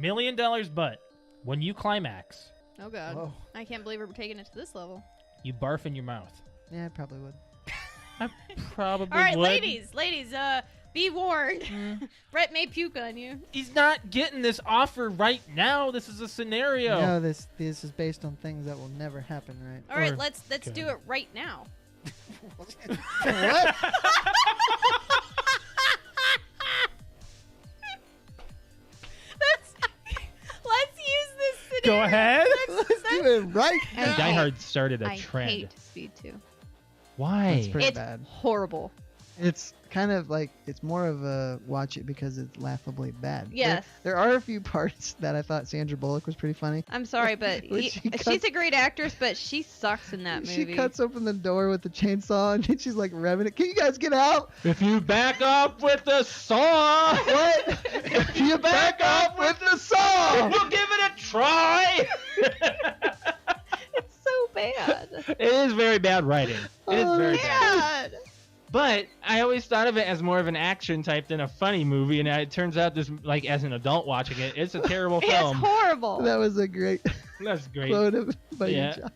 $1 million, but when you climax, Oh God, Whoa. I can't believe we're taking it to this level. you barf in your mouth. Yeah, I probably would. I probably All right, would. ladies, be warned. Brett may puke on you. He's not getting this offer right now. This is a scenario. No, this is based on things that will never happen, right? All right, Or- let's okay. do it right now. What? Let's use this scenario. Go ahead. Let's do it right I now. Die Hard started a I trend. hate Speed 2. Why? That's pretty It's bad. horrible. It's kind of like, it's more of a watch it because it's laughably bad. Yes. There are a few parts that I thought Sandra Bullock was pretty funny. I'm sorry, but When she she's cuts- a great actress, but she sucks in that She movie. cuts open the door with the chainsaw and she's like revving it. Can you guys get out? If you back up with the saw, What? if you back up with the saw, we'll give it a try. It's so bad. It is very bad writing. It is Oh, very bad. Bad. But I always thought of it as more of an action type than a funny movie, and it turns out this, like, as an adult watching it, it's a terrible It's film. horrible. That was a great That's great. quote by Yeah. you, John.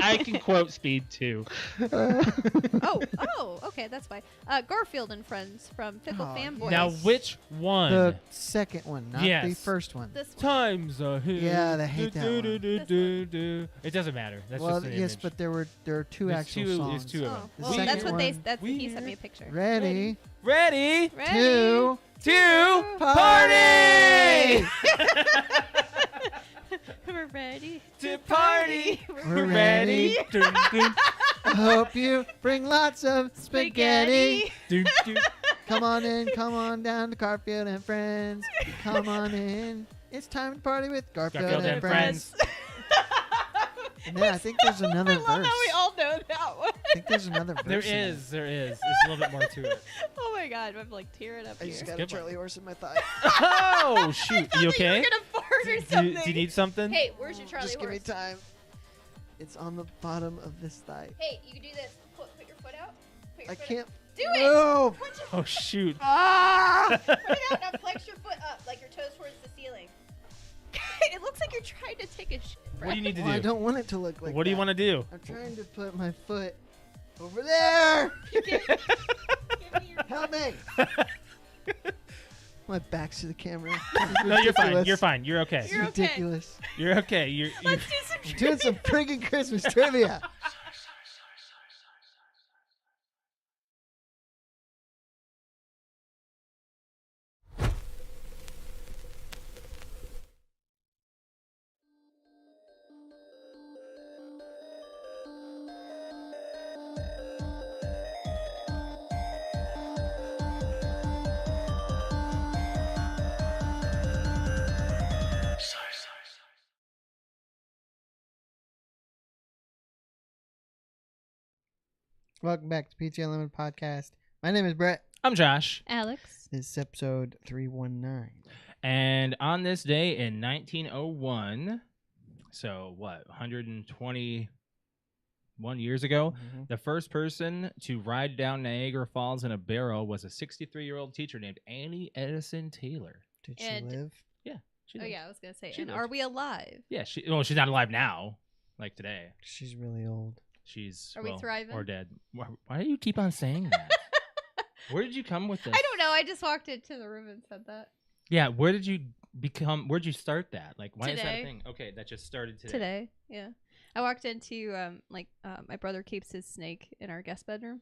I can quote Speed too. Oh, okay, that's fine. Garfield and Friends from Fickle Oh, Fanboys. Now, which one? The second one, not the Yes. first one. This one. Times a hit. Yeah, I hate that one. Do. It doesn't matter. That's Well, just an yes, image. but there are two There's actual two- songs. there's two of them. Oh, The well, second that's what they. one- That's he sent me a picture. Ready? Ready Ready. Two. to Party! We're ready to party. We're ready. Dun, dun, I hope you bring lots of spaghetti. dun, dun. Come on in, come on down to Garfield and Friends. Come on in. It's time to party with Garfield, Garfield and and Friends. And then I think there's another I verse. love how we all know that one. I think there's another verse. There in it. is. It's a little bit more to it. Oh my God, I'm like tearing up I here. just got a Good one. Charlie horse in my thigh. Oh shoot! You You okay? were gonna fart or Do something. you need something? Hey, where's your Charlie Just give me horse? time. It's on the bottom of this thigh. Hey, you can do this. Put your foot out. Put your I foot can't Out. Do it. move. Put your Oh shoot! Ah! Put it out now. Flex your foot up, like your toes towards the ceiling. It looks like you're trying to take a shit. What do you need to Well, I do? don't want it to look like What do you that. want to do? I'm trying to put my foot over there. Give me your Help me. My back's to the camera. No, you're fine. Ridiculous. You're fine. You're okay. It's You're okay. ridiculous. You're okay. You're Let's do some I'm doing some friggin' Christmas trivia. Welcome back to PT Unlimited podcast. My name is Brett. I'm Josh, Alex. This is episode 319. and on this day in 1901, so what, 121 years ago, the first person to ride down Niagara Falls in a barrel was a 63-year-old teacher named Annie Edison Taylor. Did she And- live? She Oh lived. yeah, I was gonna say. She And lived. are we alive? Yeah, she's not alive now, like today. She's really old. She's Are we thriving? or dead. Why do you keep on saying that? Where did you come with this? I don't know. I just walked into the room and said that Yeah, where did you Where'd you start that? Like, why is that a Today. thing? Okay, that just started today. today. Yeah, I walked into my brother keeps his snake in our guest bedroom,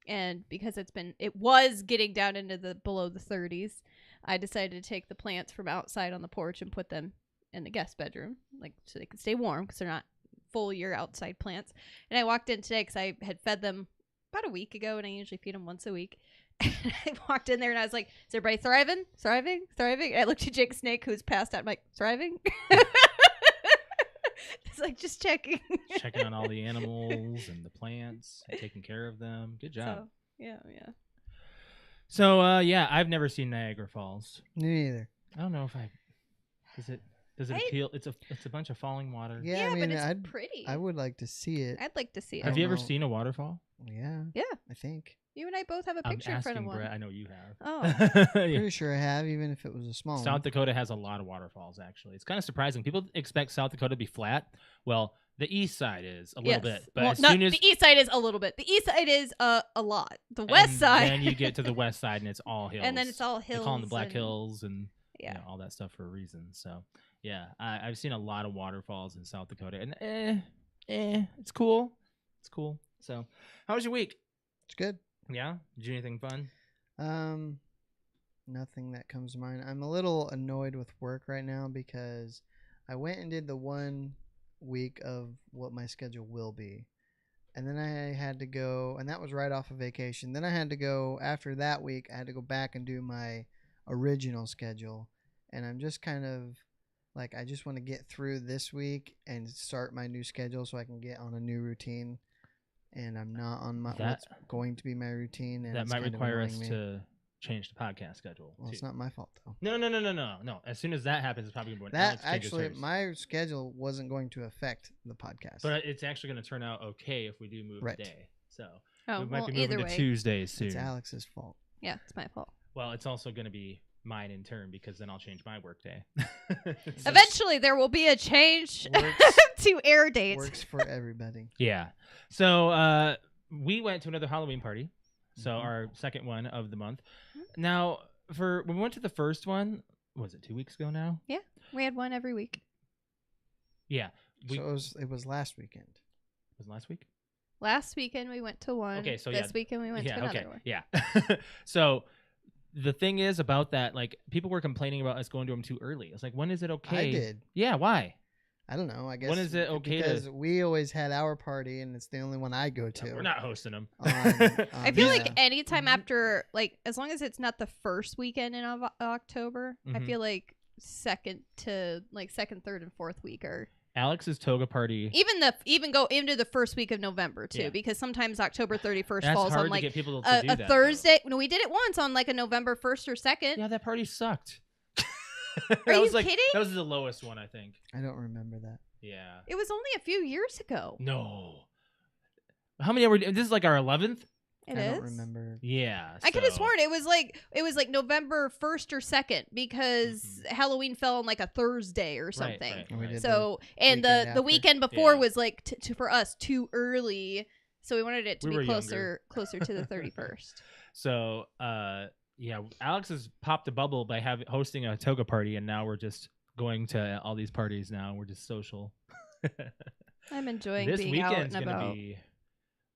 and because it was getting down into the below the 30s, I decided to take the plants from outside on the porch and put them in the guest bedroom, like so they can stay warm because they're not full year outside plants. And I walked in today because I had fed them about a week ago, and I usually feed them once a week. And I walked in there and I was like, "Is everybody thriving? Thriving? Thriving?" And I looked at Jake Snake, who's passed out. I'm like, "Thriving?" It's like just checking. Checking on all the animals and the plants, and taking care of them. Good job. So, yeah. So, yeah, I've never seen Niagara Falls. Me neither. I don't know if I. Is it? Does it appeal? It's a bunch of falling water. Yeah, I mean, but it's pretty. I would like to see it. I'd like to see it. Have you ever seen a waterfall? Yeah. Yeah. I think. You and I both have a I'm picture in front of asking one. Brett. I know you have. Oh. Yeah. Pretty sure I have, even if it was a small South one. Dakota has a lot of waterfalls, actually. It's kind of surprising. People expect South Dakota to be flat. Well, the east side is a little bit. But as soon as the east side is a little bit. The east side is a lot. The west side. Then you get to the west side, and it's all hills. And then it's all hills. They call them the Black Hills and yeah, all that stuff for a reason. So, yeah, I've seen a lot of waterfalls in South Dakota. And, it's cool. It's cool. So, how was your week? It's good. Yeah? Did you do anything fun? Nothing that comes to mind. I'm a little annoyed with work right now because I went and did the 1 week of what my schedule will be. And then I had to go, and that was right off of vacation. Then I had to go, after that week, I had to go back and do my original schedule. And I'm just kind of like, I just want to get through this week and start my new schedule so I can get on a new routine. And I'm not on my what's going to be my routine. And that might require us to change the podcast schedule. Well, too. it's not my fault though. No. As soon as that happens, it's probably going to that actually my schedule wasn't going to affect the podcast, but it's actually going to turn out okay if we do move the day. So we might be either moving way. to Tuesdays soon. It's Alex's fault. Yeah, it's my fault. Well, it's also going to be mine in turn because then I'll change my work day. Eventually, there will be a change to air dates. Works for everybody. Yeah. So we went to another Halloween party. So our second one of the month. Now, when we went to the first one, was it 2 weeks ago now? Yeah, we had one every week. Yeah. So it was last weekend. Was it last week? Last weekend we went to one. Okay, so this weekend we went to another one. Yeah. So the thing is about that, like, people were complaining about us going to them too early. It's like, when is it okay? I did. Yeah, why? I don't know. I guess when is it okay because we always had our party and it's the only one I go to. No, we're not hosting them. I feel like anytime after, like, as long as it's not the first weekend in October, I feel like second, third, and fourth week are. Alex's toga party. Even go into the first week of November too, because sometimes October 31st falls hard on like to get people to do a that, Thursday. No, we did it once on like a November 1st or 2nd. Yeah, that party sucked. Are you kidding? That was the lowest one, I think. I don't remember that. Yeah. It was only a few years ago. No. How many are we? This is like our 11th. I don't remember. Yeah. I could have sworn it was like November 1st or 2nd because Halloween fell on like a Thursday or something. Right. So and the weekend before was like for us too early, so we wanted it to be closer to the 31st. So yeah, Alex has popped a bubble by hosting a toga party, and now we're just going to all these parties. Now we're just social. I'm enjoying this being out and weekend's about. Gonna be.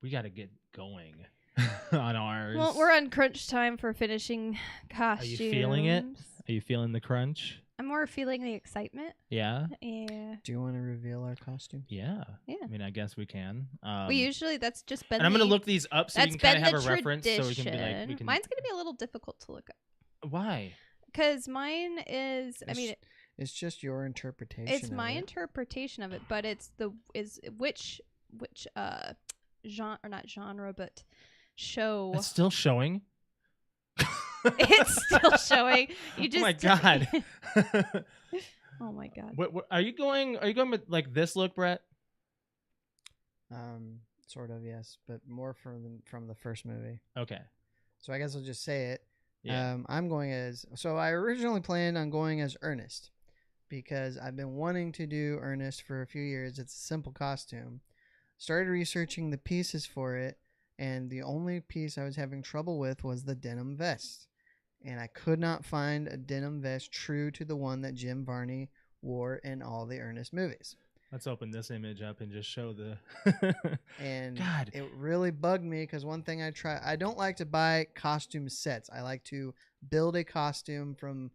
We got to get going on ours. Well, we're on crunch time for finishing costumes. Are you feeling it? Are you feeling the crunch? I'm more feeling the excitement. Yeah. Yeah. Do you want to reveal our costumes? Yeah. Yeah. I mean, I guess we can. We usually that's just been. And I'm gonna look these up so we can kind of have a tradition. reference, so we can be like, Mine's gonna be a little difficult to look up. Why? Because mine is. It's just your interpretation. It's my interpretation of it, but it's which genre or not genre, but show. It's still showing. It's still showing. You just. Oh my god. Oh my god. What are you going? Are you going with like this look, Brett? Sort of, yes, but more from the first movie. Okay. So I guess I'll just say it. Yeah. I'm going as. So I originally planned on going as Ernest because I've been wanting to do Ernest for a few years. It's a simple costume. Started researching the pieces for it, and the only piece I was having trouble with was the denim vest. And I could not find a denim vest true to the one that Jim Varney wore in all the Ernest movies. Let's open this image up and just show the. And God, it really bugged me because one thing I don't like to buy costume sets. I like to build a costume from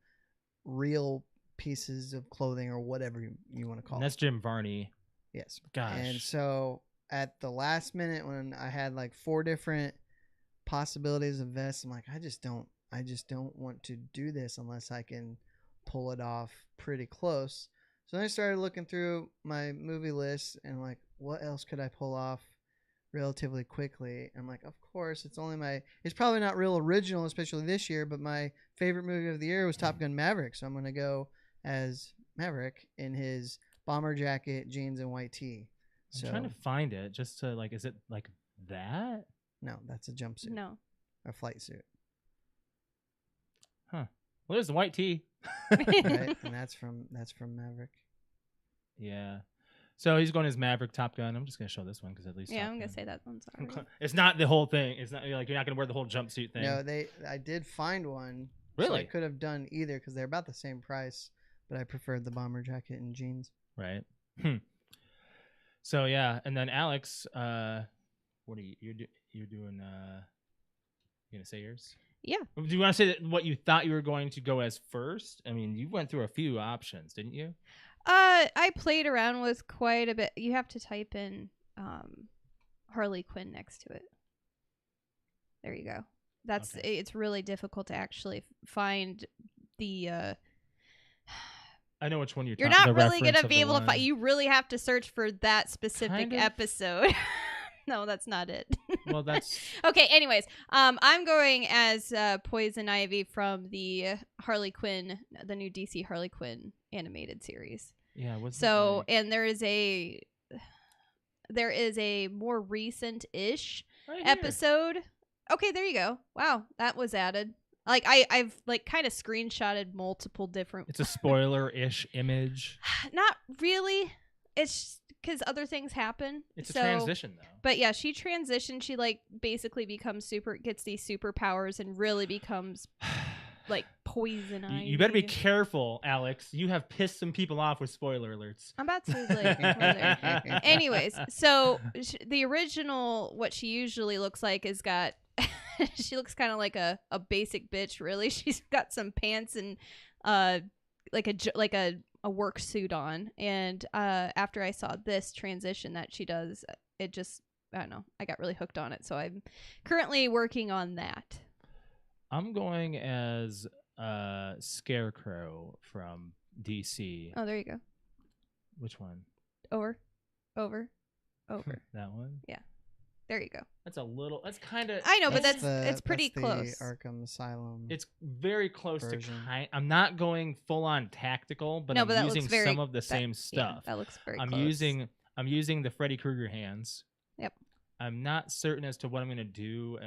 real pieces of clothing or whatever you want to call it. That's Jim Varney. Yes. Gosh. And so at the last minute when I had like 4 different possibilities of vests, I'm like, I just don't want to do this unless I can pull it off pretty close. So then I started looking through my movie list and like, what else could I pull off relatively quickly? And I'm like, of course, it's probably not real original, especially this year, but my favorite movie of the year was Top Gun Maverick. So I'm going to go as Maverick in his bomber jacket, jeans, and white tee. So I'm trying to find it just to like. Is it like that? no, that's a jumpsuit, No. a flight suit, Huh. Well, there's the white tee. right? And that's from Maverick. Yeah. So he's going as Maverick Top Gun. I'm just gonna show this one because at least Yeah, Top I'm gonna Gun. say that one's alright. It's not the whole thing. It's not like you're not gonna wear the whole jumpsuit thing. No, I did find one. So I Really? could have done either because they're about the same price, but I preferred the bomber jacket and jeans. Right. So yeah, and then Alex, what are you're doing? You gonna say yours? Yeah. Do you want to say that what you thought you were going to go as first? I mean, you went through a few options, didn't you? I played around with quite a bit. You have to type in Harley Quinn next to it. There you go. That's Okay. It's really difficult to actually find the I know which one you're. You're talking. not the really reference gonna of be the able to one. find. You really have to search for that specific Kind of. episode. No, that's not it. Well, that's Okay. Anyways, I'm going as Poison Ivy from the Harley Quinn, the new DC Harley Quinn animated series. yeah. What's So, and there is a more recent-ish episode. Okay, there you go. Wow, that was added. Like I've like kind of screenshotted multiple different. It's a spoiler-ish image. Not really. It's because other things happen. It's a So- transition though. But yeah, she transitioned. She like basically gets these superpowers and really becomes like poison ivy. You better be careful, Alex. You have pissed some people off with spoiler alerts. I'm about to like. Anyways, so the original, what she usually looks like, is got. She looks kind of like a basic bitch. Really, she's got some pants and like a work suit on. And after I saw this transition that she does, it just I don't know. I got really hooked on it, so I'm currently working on that. I'm going as Scarecrow from DC. Oh, there you go. Which one? Over. That one? There you go. That's a little. That's kind of. I know, but That's it's pretty the close. Arkham Asylum. It's very close version. to kind. I'm not going full on tactical, but No, I'm but that looks using very- some of the that- same Yeah, stuff. that looks very I'm close. using the Freddy Krueger hands. Yep. I'm not certain as to what I'm gonna do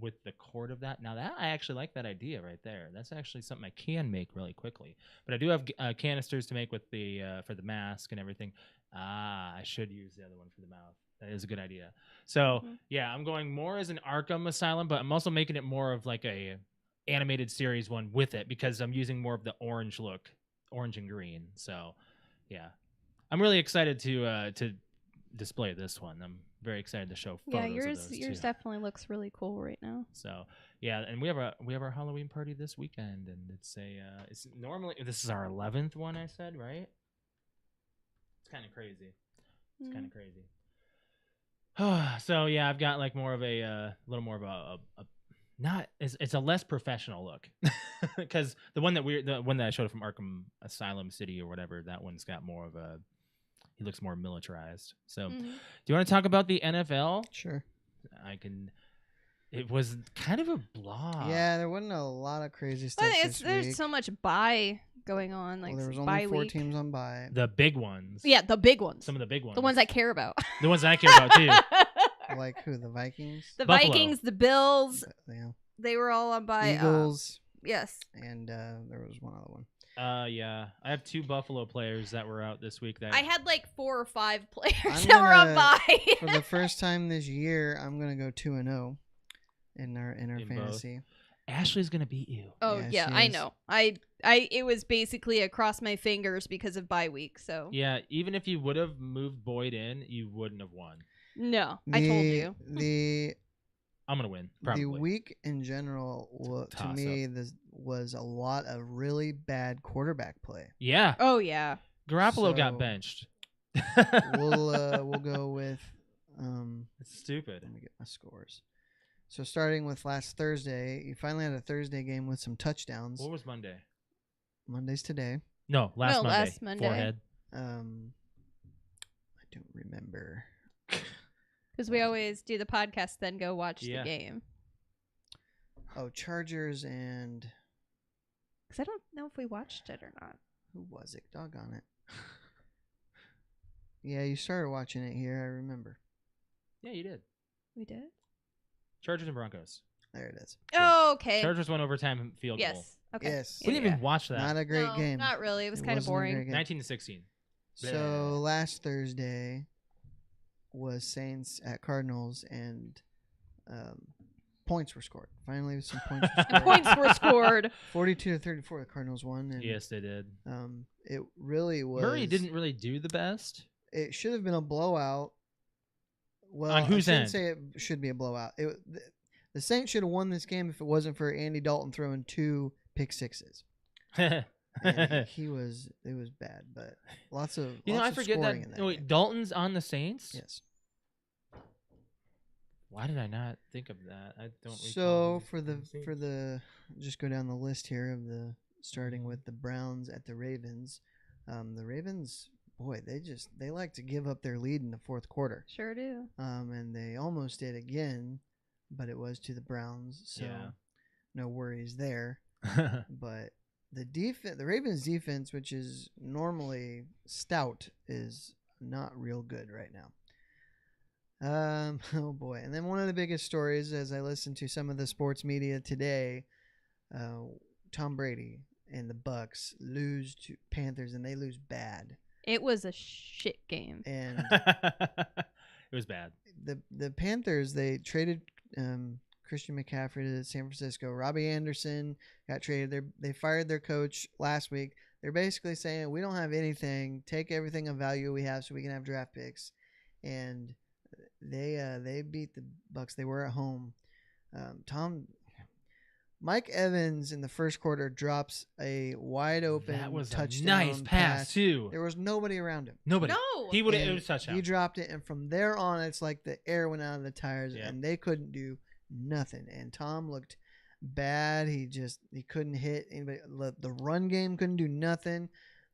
with the cord of that. Now that I actually like that idea right there. That's actually something I can make really quickly. But I do have canisters to make with the for the mask and everything. I should use the other one for the mouth. That is a good idea. So yeah, I'm going more as an Arkham Asylum, but I'm also making it more of like a animated series one with it because I'm using more of the orange look, orange and green. So yeah, I'm really excited to display this one. I'm very excited to show photos Yeah, of yours those yours too. definitely looks really cool right now. So yeah, and we have our Halloween party this weekend, and it's normally this is our 11th one. I said right. It's kind of crazy. It's kind of crazy. So yeah, I've got like more of a little more of a not it's a less professional look because the one that I showed from Arkham Asylum City or whatever, that one's got more of a he looks more militarized. So do you want to talk about the NFL? Sure. I can. It was kind of a blah. Yeah, there wasn't a lot of crazy stuff Well, this there's week. so much buy going on, like Well, there was bye only 4 week. teams on bye. The big ones. Yeah, the big ones. Some of the big ones. The ones I care about. The ones I care about too. Like who? The Vikings? The Buffalo. Vikings, the Bills, Yeah. they were all on bye. Eagles. Yes. And there was one other one. Yeah. I have 2 Buffalo players that were out this week. That I had like 4 or 5 players I'm that were on gonna- bye. For the first time this year, I'm gonna go 2-0 in our In both. fantasy. Ashley's gonna beat you. Oh Yeah, yeah, she I is. know. It was basically across my fingers because of bye week. So Yeah, even if you would have moved Boyd in, you wouldn't have won. no, I told you. I'm gonna win. Probably. The week in general, to Toss me, this was a lot of really bad quarterback play. Yeah. Oh yeah. Garoppolo got So- benched. We'll go with. It's stupid. Let me get my scores. So starting with last Thursday, you finally had a Thursday game with some touchdowns. What was Monday? Monday's today. No, last Monday. last Monday. Forehead. I don't remember. Because we always do the podcast, then go watch Yeah. the game. Oh, Chargers and Because I don't know if we watched it or not. Who was it? Doggone it. Yeah, you started watching it here. I remember. Yeah, you did. We did. Chargers and Broncos. There it is. Oh, okay. Chargers won overtime field goal. Yes. Okay. Yes. We didn't even watch that. Not a great No, game. not really. It was kind of wasn't a boring. great game. 19-16. So last Thursday was Saints at Cardinals, and points were scored. Finally, some points were And scored. points were scored. 42-34, the Cardinals won. And, Yes, they did. it really was. Murray didn't really do the best. It should have been a blowout. Well, On whose I end? shouldn't say it should be a blowout. The Saints should have won this game if it wasn't for Andy Dalton throwing 2 pick sixes. And it was bad, but lots of I forget scoring that. in that Wait, game. Dalton's on the Saints? Yes. Why did I not think of that? I don't. So recall for the just go down the list here of the starting Mm-hmm. with the Browns at the Ravens. The Ravens, boy, they like to give up their lead in the fourth quarter. Sure do. And they almost did again, but it was to the Browns, so Yeah. no worries there. But the Ravens defense, which is normally stout, is not real good right now. Oh boy. And then one of the biggest stories, as I listened to some of the sports media today, Tom Brady and the Bucks lose to Panthers, and they lose bad. It was a shit game. And it was bad. the Panthers, they traded Christian McCaffrey to San Francisco. Robbie Anderson got traded. They fired their coach last week. They're basically saying, we don't have anything. Take everything of value we have so we can have draft picks. And they beat the Bucks. They were at home. Mike Evans in the first quarter drops a wide open That was touchdown a nice pass too. There was nobody around him. Nobody. No. He would have. It And was a touchdown. He dropped it, and from there on, it's like the air went out of the tires, Yep. and they couldn't do nothing. And Tom looked bad. He couldn't hit anybody. The run game couldn't do nothing.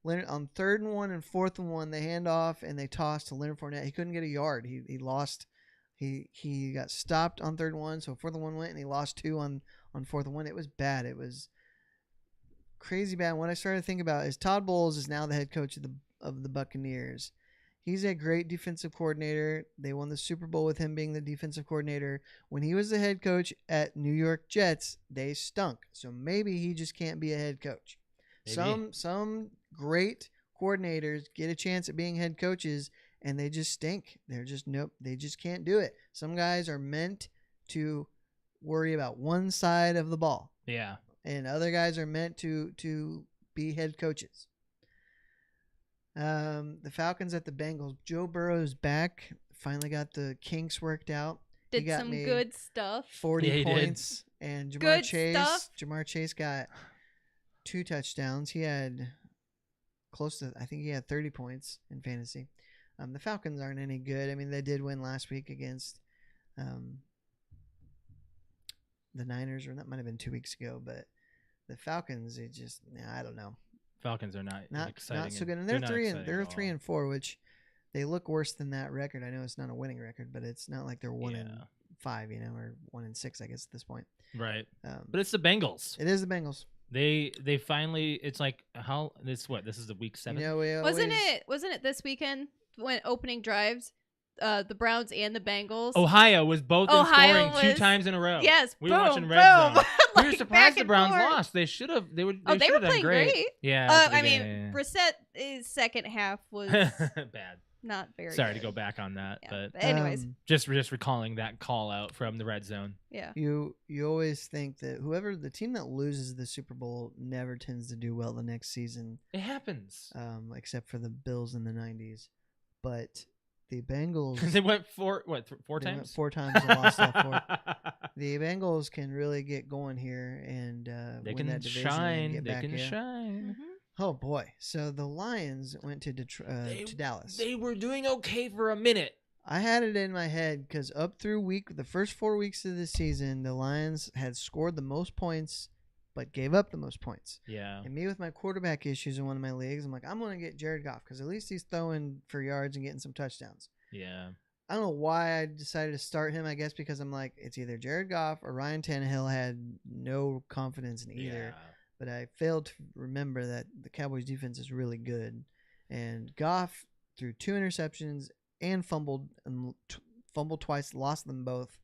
Leonard on 3rd and 1 and 4th and 1, they hand off and they toss to Leonard Fournette. He couldn't get a yard. He lost. He got stopped on 3rd and 1, so 4th and 1 went, and he lost 2 on 4th and 1. It was bad. It was crazy bad. What I started to think about is Todd Bowles is now the head coach of the Buccaneers. He's a great defensive coordinator. They won the Super Bowl with him being the defensive coordinator. When he was the head coach at New York Jets, they stunk. So maybe he just can't be a head coach. Maybe. Some great coordinators get a chance at being head coaches and they just stink. They're just nope, they just can't do it. Some guys are meant to worry about one side of the ball. Yeah. And other guys are meant to be head coaches. The Falcons at the Bengals. Joe Burrow's back. Finally got the kinks worked out. He Did got some me good stuff. 40 Yeah, he did. points. And Good stuff. Jamar Chase got 2 touchdowns. He had close to, I think he had 30 points in fantasy. The Falcons aren't any good. I mean, they did win last week against the Niners, or that might have been 2 weeks ago, but the Falcons, I don't know. Falcons are not exciting. Not so good. And They're they're not 3 exciting and at all. 3 and 4, which they look worse than that record. I know it's not a winning record, but it's not like they're 1 and 5, or 1 and 6, I guess, at this point. Right. But it's the Bengals. It is the Bengals. They finally. It's like how this is the week 7. Wasn't it this weekend when opening drives, the Browns and the Bengals? Ohio was both in Ohio scoring 2 was- times in a row. Yes, we were boom, watching Red boom. Zone. We were Like, surprised back the and Browns forth. lost. They should have. They Oh, they were should have done playing great. Yeah. at the I mean, beginning. Brissett's second half was Bad. not very. Sorry to good. go back on that, Yeah. but Anyways, just recalling that call out from the red zone. yeah. You always think that the team that loses the Super Bowl never tends to do well the next season, It happens. except for the Bills in the 90s. But the Bengals, they went four they times. went 4 times and lost all 4. The Bengals can really get going here and They win can that division and shine. get They back can in. shine. Mhm. Oh boy! So the Lions went to to Dallas. They were doing okay for a minute. I had it in my head because up through the first 4 weeks of the season, the Lions had scored the most points, but gave up the most points. Yeah. And me with my quarterback issues in one of my leagues, I'm like, I'm going to get Jared Goff because at least he's throwing for yards and getting some touchdowns. Yeah. I don't know why I decided to start him. I guess because I'm like, it's either Jared Goff or Ryan Tannehill. Had no confidence in either. Yeah. but I failed to remember that the Cowboys defense is really good. And Goff threw 2 interceptions and fumbled twice, lost them both,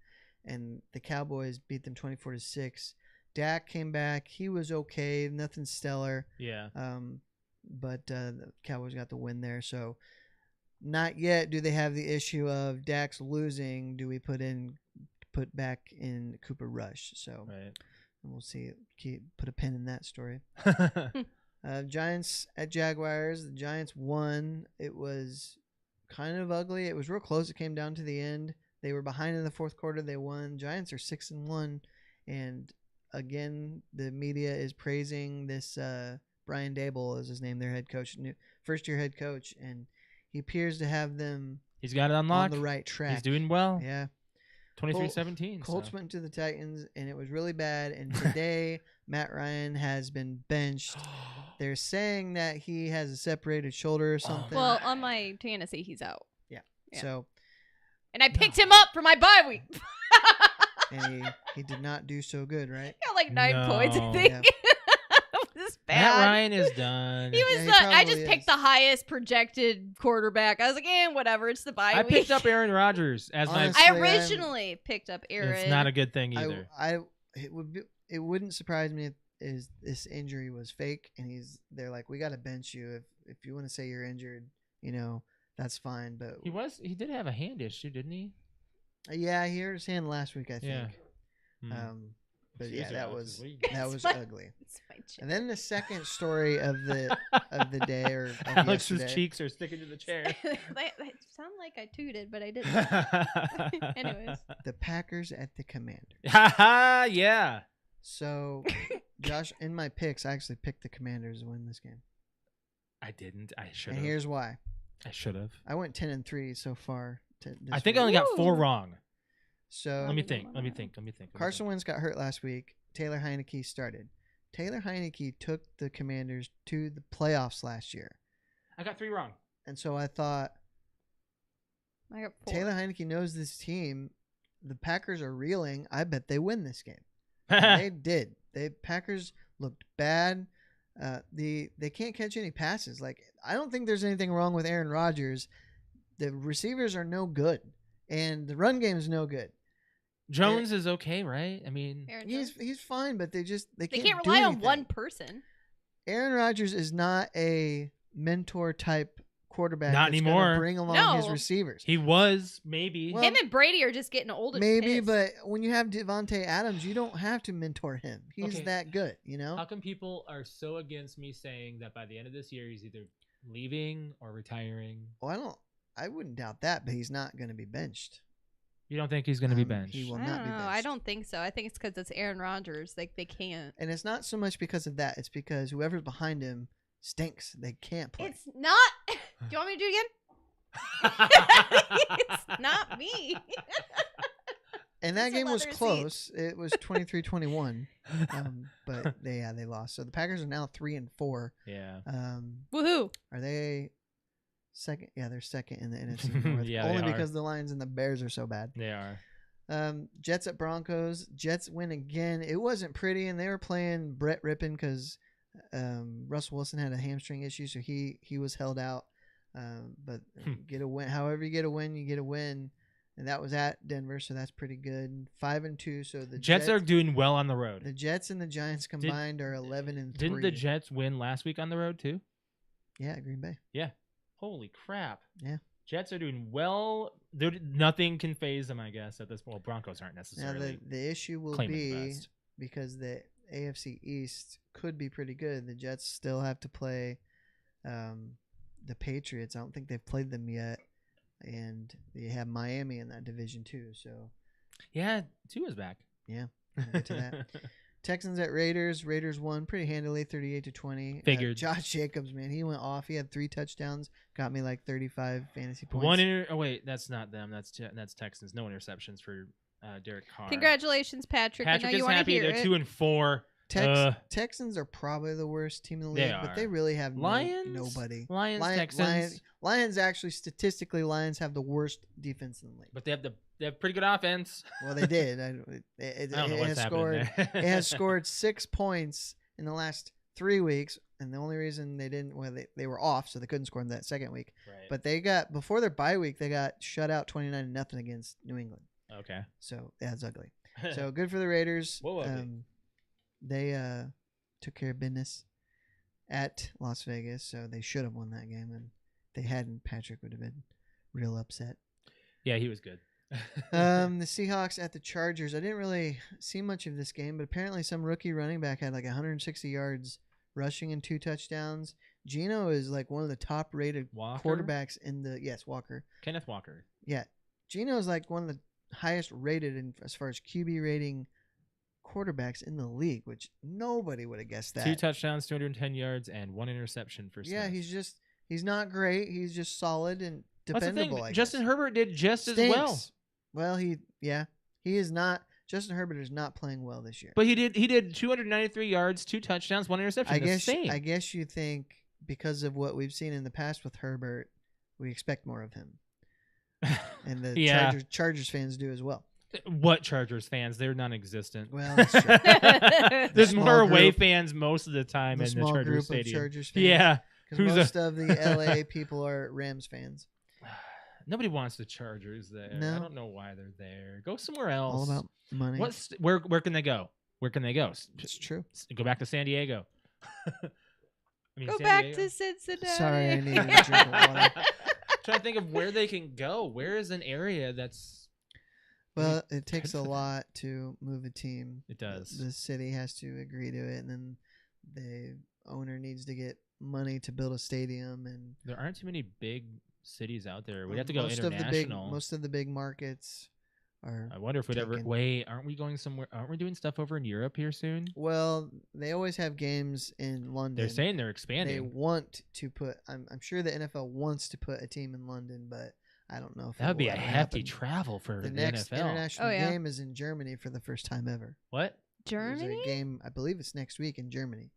and the Cowboys beat them 24-6. Dak came back. He was okay, nothing stellar. Yeah. But the Cowboys got the win there. So not yet do they have the issue of Dak's losing. Do we put back in Cooper Rush? So Right. and we'll see. Put a pin in that story. Giants at Jaguars. The Giants won. It was kind of ugly. It was real close. It came down to the end. They were behind in the fourth quarter. They won. Giants are 6-1, and again, the media is praising this Brian Dable is his name, their head coach, first-year head coach, and he appears to have them. He's got it unlocked. On the right track. He's doing well. Yeah. 23-17. Colts went to the Titans, and it was really bad. And today, Matt Ryan has been benched. They're saying that he has a separated shoulder or something. Well, on my fantasy, he's out. Yeah. Yeah. So. And I picked him up for my bye week. And he did not do so good, right? He got like 9 points, I No. think. Yeah. It was bad. Matt Ryan is done. He was Yeah, he I just probably picked is. the highest projected quarterback. I was like, whatever. It's the bye I week. picked up Aaron Rodgers as my. Honestly, I originally picked up Aaron. It's not a good thing either. It wouldn't surprise me if this injury was fake, and they're like, we got to bench you if you want to say you're injured, that's fine. But He did have a hand issue, didn't he? yeah, he hurt his hand last week, I think. Yeah. But yeah, that was It's fine. ugly. It's my chin. And then the second story of the day or of Alex's yesterday. cheeks are sticking to the chair. They sound like I tooted, but I didn't. Anyways. The Packers at the Commanders. Yeah. So, Josh, in my picks, I actually picked the Commanders to win this game. I didn't. I should And have. here's why. I should have. I went 10-3 so far. I think I only got 4 wrong. So Let me think. Carson Wentz got hurt last week. Taylor Heineke started. Taylor Heineke took the Commanders to the playoffs last year. I got 3 wrong. And so I thought, I got 4. Taylor Heineke knows this team. The Packers are reeling. I bet they win this game. And they did. The Packers looked bad. They can't catch any passes. Like, I don't think there's anything wrong with Aaron Rodgers. The receivers are no good, and the run game is no good. Jones is okay, right? I mean, He's fine, but they can't can't do rely on anything. one person. Aaron Rodgers is not a mentor type quarterback. Not that's gonna anymore. Bring along his No. receivers. he was maybe. Well, Him and Brady are just getting old and Maybe, pissed. but when you have Devontae Adams, you don't have to mentor him. He's Okay. that good, How come people are so against me saying that by the end of this year he's either leaving or retiring? Well, I wouldn't doubt that, but he's not going to be benched. You don't think he's going to be benched? He will I not don't be know. benched. I don't think so. I think it's because it's Aaron Rodgers. Like, they can't. And it's not so much because of that. It's because whoever's behind him stinks. They can't play. It's not. Do you want me to do it again? It's not me. And that It's a game was leather seat. close. It was 23-21. But they lost. So the Packers are now 3-4. Yeah. Woohoo. Are they second? Yeah, they're second in the NFC North. Yeah, they only are. because the Lions and the Bears are so bad. They are. Jets at Broncos. Jets win again. It wasn't pretty, and they were playing Brett Rippon because Russell Wilson had a hamstring issue, so he was held out. But get a win. However you get a win, you get a win. And that was at Denver, so that's pretty good. 5-2. So the Jets are doing well on the road. The Jets and the Giants combined are 11-3. Didn't the Jets win last week on the road too? Yeah, Green Bay. Yeah. Holy crap. Yeah. Jets are doing well. Nothing can phase them, I guess, at this point. Well, Broncos aren't Now necessarily. the issue will claiming the be best. because the AFC East could be pretty good. The Jets still have to play the Patriots. I don't think they've played them yet. And they have Miami in that division too. So Yeah, Tua's back. yeah, we'll get to that. Texans at Raiders. Raiders won pretty handily, 38-20. Figured. Josh Jacobs, man, he went off. He had 3 touchdowns, got me like 35 fantasy points. Oh wait, that's not them. That's Texans. No interceptions for Derek Carr. Congratulations, Patrick. I Patrick know is you want to happy. hear They're it. 2-4. Texans are probably the worst team in the They league, but are. they really have Lions. nobody. Texans. Lions actually statistically, Lions have the worst defense in the league. But they have pretty good offense. Well, they did. It I don't know what's happening there. It has scored 6 points in the last 3 weeks, and the only reason they didn't, well, they were off, so they couldn't score in that second week. Right. But they got, before their bye week, they got shut out 29-0 against New England. Okay. So that's ugly. So good for the Raiders. Whoa, ugly. They took care of business at Las Vegas, so they should have won that game. And if they hadn't, Patrick would have been real upset. Yeah, he was good. The Seahawks at the Chargers. I didn't really see much of this game, but apparently some rookie running back had like 160 yards rushing and 2 touchdowns. Geno is like one of the top-rated quarterbacks in the Walker. Kenneth Walker. Yeah, Geno is like one of the highest rated in as far as QB rating quarterbacks in the league, which nobody would have guessed that. 2 touchdowns, 210 yards, and 1 interception for Smith. Yeah, he's not great. He's just solid and dependable. That's the thing. Justin Herbert did just as well. Well, he is not. Justin Herbert is not playing well this year. But he did 293 yards, 2 touchdowns, 1 interception. I guess you think because of what we've seen in the past with Herbert, we expect more of him. And the Chargers fans do as well. What Chargers fans? They're non-existent. Well, that's true. There's more away fans most of the time in the small Chargers group stadium. of Chargers fans. Yeah. Most of the LA people are Rams fans. Nobody wants the Chargers there. No. I don't know why they're there. Go somewhere else. All about money. Where can they go? Where can they go? It's true. Go back to San Diego. Go back to Cincinnati. Sorry, I need a drink of water. Trying to think of where they can go. Where is an area that's... Well, it takes a lot to move a team. It does. The city has to agree to it, and then the owner needs to get money to build a stadium. And there aren't too many big cities out there. We'd have to go international. Most of the big markets are. I wonder if we'd ever. Wait, aren't we going somewhere? Aren't we doing stuff over in Europe here soon? Well, they always have games in London. They're saying they're expanding. They want to put. I'm sure the NFL wants to put a team in London, but I don't know if that would be a hefty travel for the NFL. next international game is in Germany for the first time ever. What? Germany? There's a game, I believe it's next week in Germany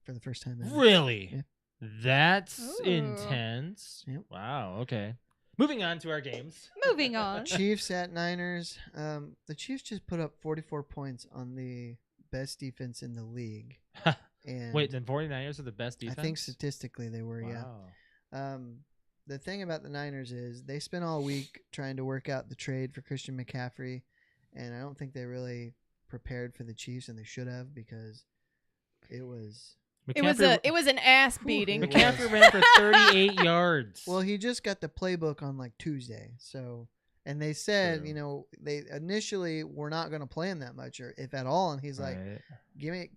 for the first time ever. Really? Yeah. That's Ooh. intense. Yep. Wow. Okay. Moving on to our games. Moving on. Chiefs at Niners. The Chiefs just put up 44 points on the best defense in the league. And wait, then 49ers are the best defense? I think statistically they were, yeah. The thing about the Niners is they spent all week trying to work out the trade for Christian McCaffrey, and I don't think they really prepared for the Chiefs, and they should have, because it was... It was an ass beating. McCaffrey ran for 38 yards. Well, he just got the playbook on like Tuesday, so and they said, they initially were not going to play him that much, or if at all, and he's like,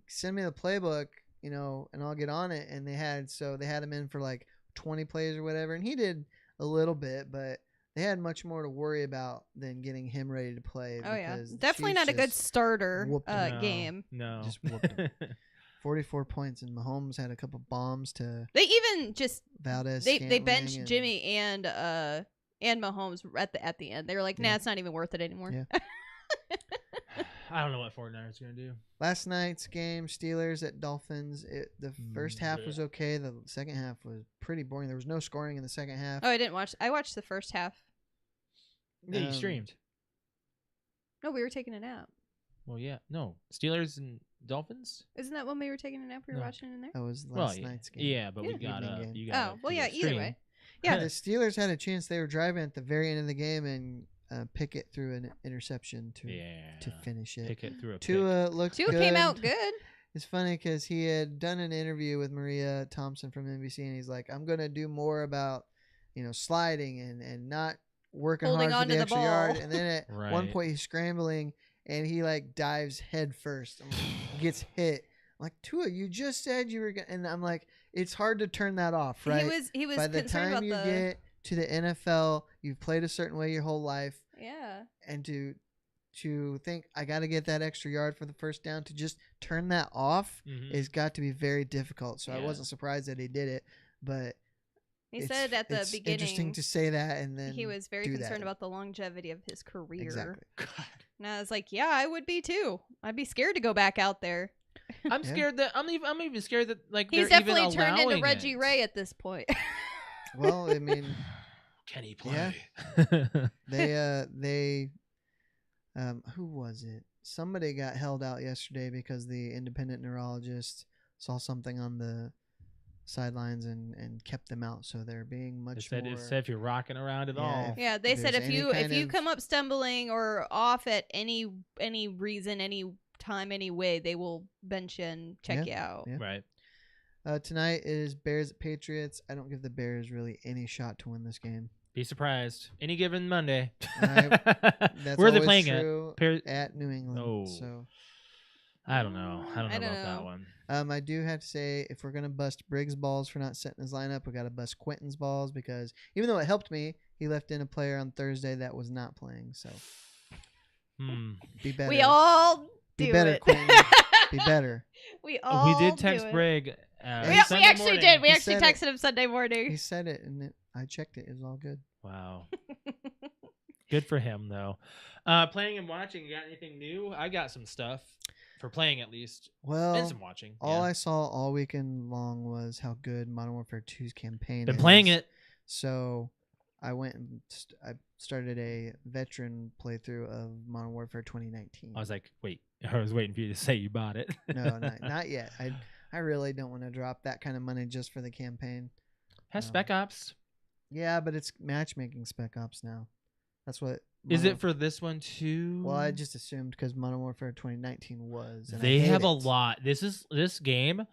send me the playbook, and I'll get on it. And they had him in for like 20 plays or whatever, and he did a little bit, but they had much more to worry about than getting him ready to play. Oh yeah, definitely not a good starter game. No, just whooped him. 44 points, and Mahomes had a couple bombs to. They even just Valdez. They benched Jimmy and Mahomes at the end. They were like, nah, it's not even worth it anymore. Yeah. I don't know what 49ers are gonna do. Last night's game, Steelers at Dolphins. The first half was okay. The second half was pretty boring. There was no scoring in the second half. Oh, I didn't watch. I watched the first half. Yeah, you streamed. No, we were taking a nap. Well, yeah, no Steelers and Dolphins. Isn't that when we were taking a nap? We were watching in there. That was last night's game. Yeah, but we got game. Either way. Yeah, the Steelers had a chance. They were driving at the very end of the game, and Pickett threw an interception to finish it. Pickett threw a Tua looked good. Tua came out good. It's funny because he had done an interview with Maria Thompson from NBC, and he's like, "I'm going to do more about, sliding and not working holding hard on for the to extra the ball. yard." And then at one point he's scrambling, and he like dives head first, gets hit. I'm like, Tua, you just said you were going, and I'm like, it's hard to turn that off, right? He was by the time you get to the NFL, you've played a certain way your whole life. Yeah. And to think I got to get that extra yard for the first down, to just turn that off is got to be very difficult. So I wasn't surprised that he did it, but he said at the beginning. Interesting to say that, and then he was very concerned about the longevity of his career. Exactly. God. And I was like, yeah, I would be too. I'd be scared to go back out there. I'm scared that I'm even scared that he's definitely turned into Reggie Ray at this point. Well, I mean, can he play? Yeah. they Who was it? Somebody got held out yesterday because the independent neurologist saw something on the sidelines and kept them out. So they're being much more. It said if you're rocking around at all. Yeah, they said if you come up stumbling or off at any reason, any time, any way, they will bench you and check you out. Yeah. Right. Tonight is Bears at Patriots. I don't give the Bears really any shot to win this game. Be surprised. Any given Monday. That's Where are they always playing true at? At New England. Oh. So I don't know. I don't know about that one. I do have to say, if we're gonna bust Briggs' balls for not setting his lineup, we gotta bust Quentin's balls, because even though it helped me, he left in a player on Thursday that was not playing. So be better. We all be do better, it. Quentin. Be better. We all. We did text do it. Brig. We actually did. We actually texted him Sunday morning. He said it, and I checked it. It was all good. Wow. Good for him, though. Playing and watching, you got anything new? I got some stuff for playing, at least. Well, and some watching. All I saw all weekend long was how good Modern Warfare 2's campaign Been is. playing it. So I went and I started a veteran playthrough of Modern Warfare 2019. I was like, wait. I was waiting for you to say you bought it. No, not yet. I really don't want to drop that kind of money just for the campaign. Has Spec Ops. Yeah, but it's matchmaking Spec Ops now. That's what. Is it for this one too? Well, I just assumed because Modern Warfare 2019 was. And they have a lot. This game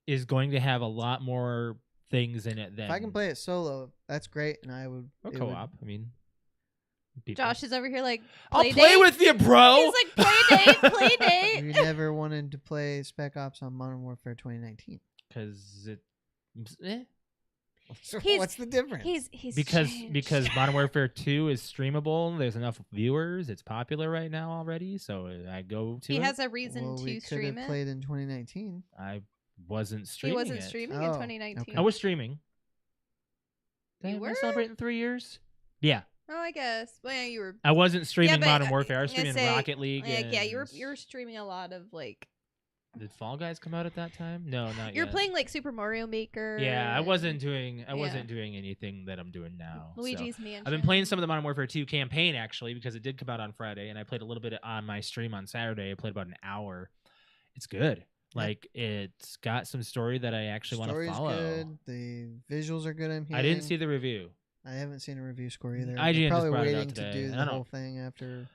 is going to have a lot more things in it than. If I can play it solo, that's great, and I would. Or co-op. I mean. Josh is over here like. I'll play with you, bro. He's like play date. You never wanted to play Spec Ops on Modern Warfare 2019 because it. What's the difference? He's because changed. Modern Warfare 2 is streamable. There's enough viewers. It's popular right now already, so I go to. He has a reason we to stream could have it. Played in 2019. I wasn't streaming. He wasn't streaming in 2019. Okay. I was streaming. You were? I celebrating 3 years. Yeah. Oh, I guess. Well, yeah, you were. I wasn't streaming but Modern Warfare. I was I was streaming gonna say, Rocket League. Yeah, you were streaming a lot of like. Did Fall Guys come out at that time? No, not yet. You're playing like Super Mario Maker. Yeah, I wasn't doing anything that I'm doing now. Luigi's Mansion. I've been playing some of the Modern Warfare 2 campaign actually because it did come out on Friday, and I played a little bit on my stream on Saturday. I played about an hour. It's good. Like it's got some story that I actually want to follow. Good. The visuals are good. I'm hearing. I didn't see the review. I haven't seen a review score either. IGN probably just brought it waiting out today, to do and the whole thing after.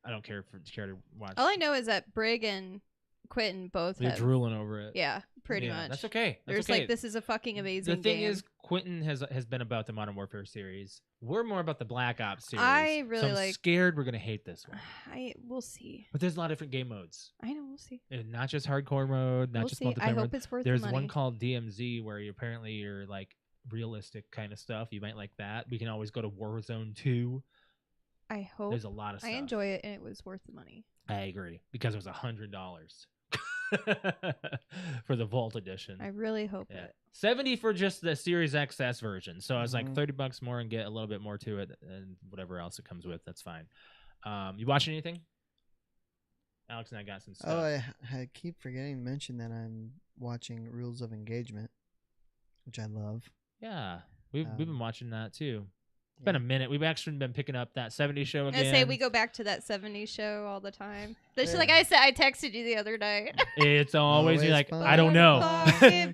I don't care to watch. All I know is that Brig and Quentin both They're have. drooling over it. Yeah, pretty much. That's okay. There's like, this is a fucking amazing The thing game. is, Quentin has been about the Modern Warfare series. We're more about the Black Ops series. I really I'm scared we're gonna hate this one. We'll see. But there's a lot of different game modes. I know, we'll see. And not just hardcore mode, not just multiplayer I mode. hope it's worth There's the money. one called DMZ where you're like realistic kind of stuff. You might like that. We can always go to Warzone 2. I hope. There's a lot of stuff. I enjoy it, and it was worth the money. I agree because it was $100 for the Vault edition. I really hope it. $70 for just the Series XS version. So I was like $30 more and get a little bit more to it, and whatever else it comes with. That's fine. You watching anything? Alex and I got some stuff. Oh, I keep forgetting to mention that I'm watching Rules of Engagement, which I love. Yeah, we've been watching that too. It's been a minute. We've actually been picking up that 70s show again. I say we go back to that 70s show all the time. Just like I said, I texted you the other night. It's always you're like, fun. I don't know.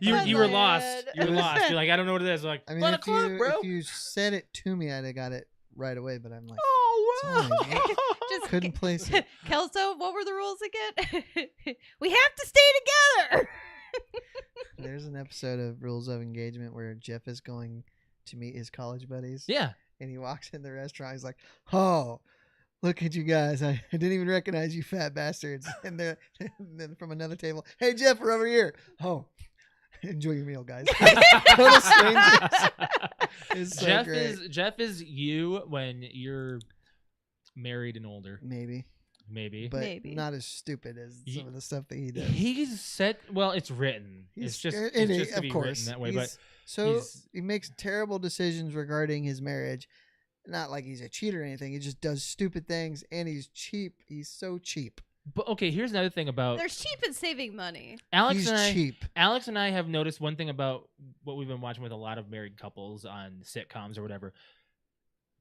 you were fun. lost. You're lost. You're like, I don't know what it is. I'm like, I mean, 1 if o'clock, you, bro. if you said it to me, I'd have got it right away. But I'm like, oh wow. Just couldn't place it. Kelso, what were the rules again? We have to stay together. There's an episode of Rules of Engagement where Jeff is going to meet his college buddies. Yeah. And he walks in the restaurant. He's like, "Oh, look at you guys! I didn't even recognize you, fat bastards." And then from another table, "Hey, Jeff, we're over here." "Oh, enjoy your meal, guys." Total strangers. It's so great. Jeff is you when you're married and older. Maybe, but Maybe. not as stupid as some of the stuff that he does. He's set. Well, it's written. It's just to be written that way. But so he makes terrible decisions regarding his marriage. Not like he's a cheater or anything. He just does stupid things, and he's cheap. He's so cheap. But okay, here's another thing about They're cheap at saving money. Alex and I. Cheap. Alex and I have noticed one thing about what we've been watching with a lot of married couples on sitcoms or whatever.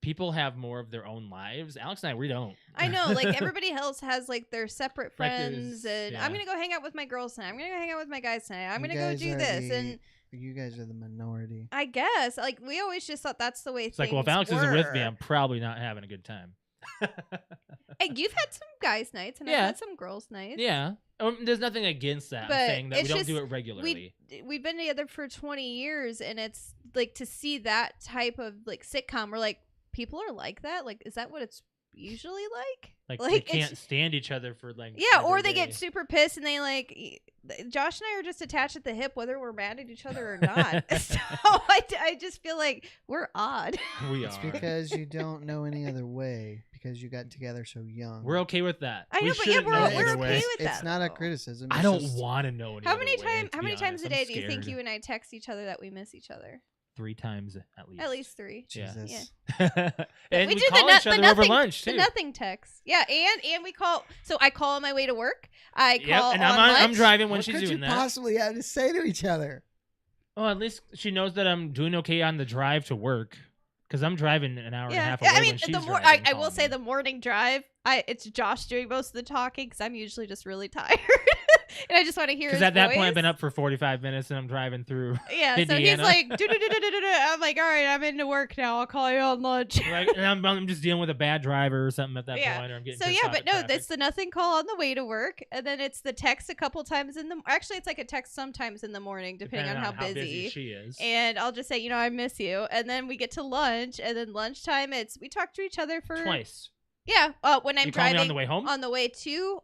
people have more of their own lives. Alex and we don't. I know, like everybody else has like their separate Like, friends, there's- and yeah. I'm gonna go hang out with my girls tonight. I'm gonna go hang out with my guys tonight. I'm You gonna go guys do are this, the- and You guys are the minority. I guess like we always just thought that's the way It's things like, well, if Alex isn't with me, were. I'm probably not having a good time. Hey, you've had some guys' nights, and I've Yeah. had some girls' nights. Yeah. There's nothing against that. But I'm saying that we it's don't just- do it regularly. We've been together for 20 years, and it's like to see that type of like sitcom where like people are like that. Like, is that what it's usually like? Like, like they it's- can't stand each other for like. Yeah, or every they day. get super pissed and they like. Josh and I are just attached at the hip, whether we're mad at each other or not. So I just feel like we're odd. We It's are. because you don't know any other way because you got together so young. We're okay with that. I We know, but yeah, shouldn't we're- know we're either okay way. with It's that, not a though. criticism. I it's don't just- want to know any How other many way, times? to How be many times honest. a I'm day do you think scared. you and I text each other that we miss each other? 3 times at least. At least 3. Yeah. Jesus. And we do call each other over lunch The too. nothing text. Yeah, and we call. So I call on my way to work. I Yep, call and on I'm lunch. driving when What she's could doing you that. possibly have to say to each other? Oh, at least she knows that I'm doing okay on the drive to work. Because I'm driving an hour and a half away I mean, when she's I driving. will calling say me. the morning drive. It's Josh doing most of the talking because I'm usually just really tired, and I just want to hear. Because his at that point, voice. I've been up for 45 minutes and I'm driving through. Yeah, so he's Indiana. like, I'm like, all right, I'm into work now. I'll call you on lunch. Like, and I'm just dealing with a bad driver or something at that Yeah. point. Or I'm getting So pissed yeah, off but at no, traffic. that's the nothing call on the way to work, and then it's the text a couple times in the. Actually, it's like a text sometimes in the morning, depending on how busy. she is. And I'll just say, I miss you. And then we get to lunch, and then lunchtime, we talk to each other for Twice. Yeah, when I'm You call me driving on the way home? on the way to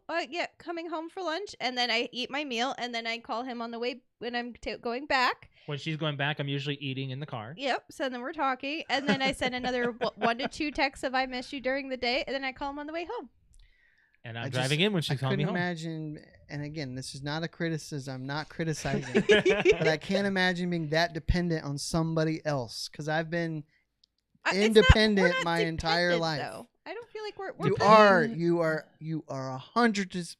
coming home for lunch, and then I eat my meal, and then I call him on the way when I'm going back. When she's going back, I'm usually eating in the car. Yep. So then we're talking, and then I send another 1 to 2 texts of I miss you during the day, and then I call him on the way home. And I'm I driving in when I she's calling me couldn't home. imagine, and again, this is not a criticism. I'm not criticizing, but I can't imagine being that dependent on somebody else because I've been It's not- we're independent not my entire dependent, life. Though. I don't feel like we're You pretty- you are 100%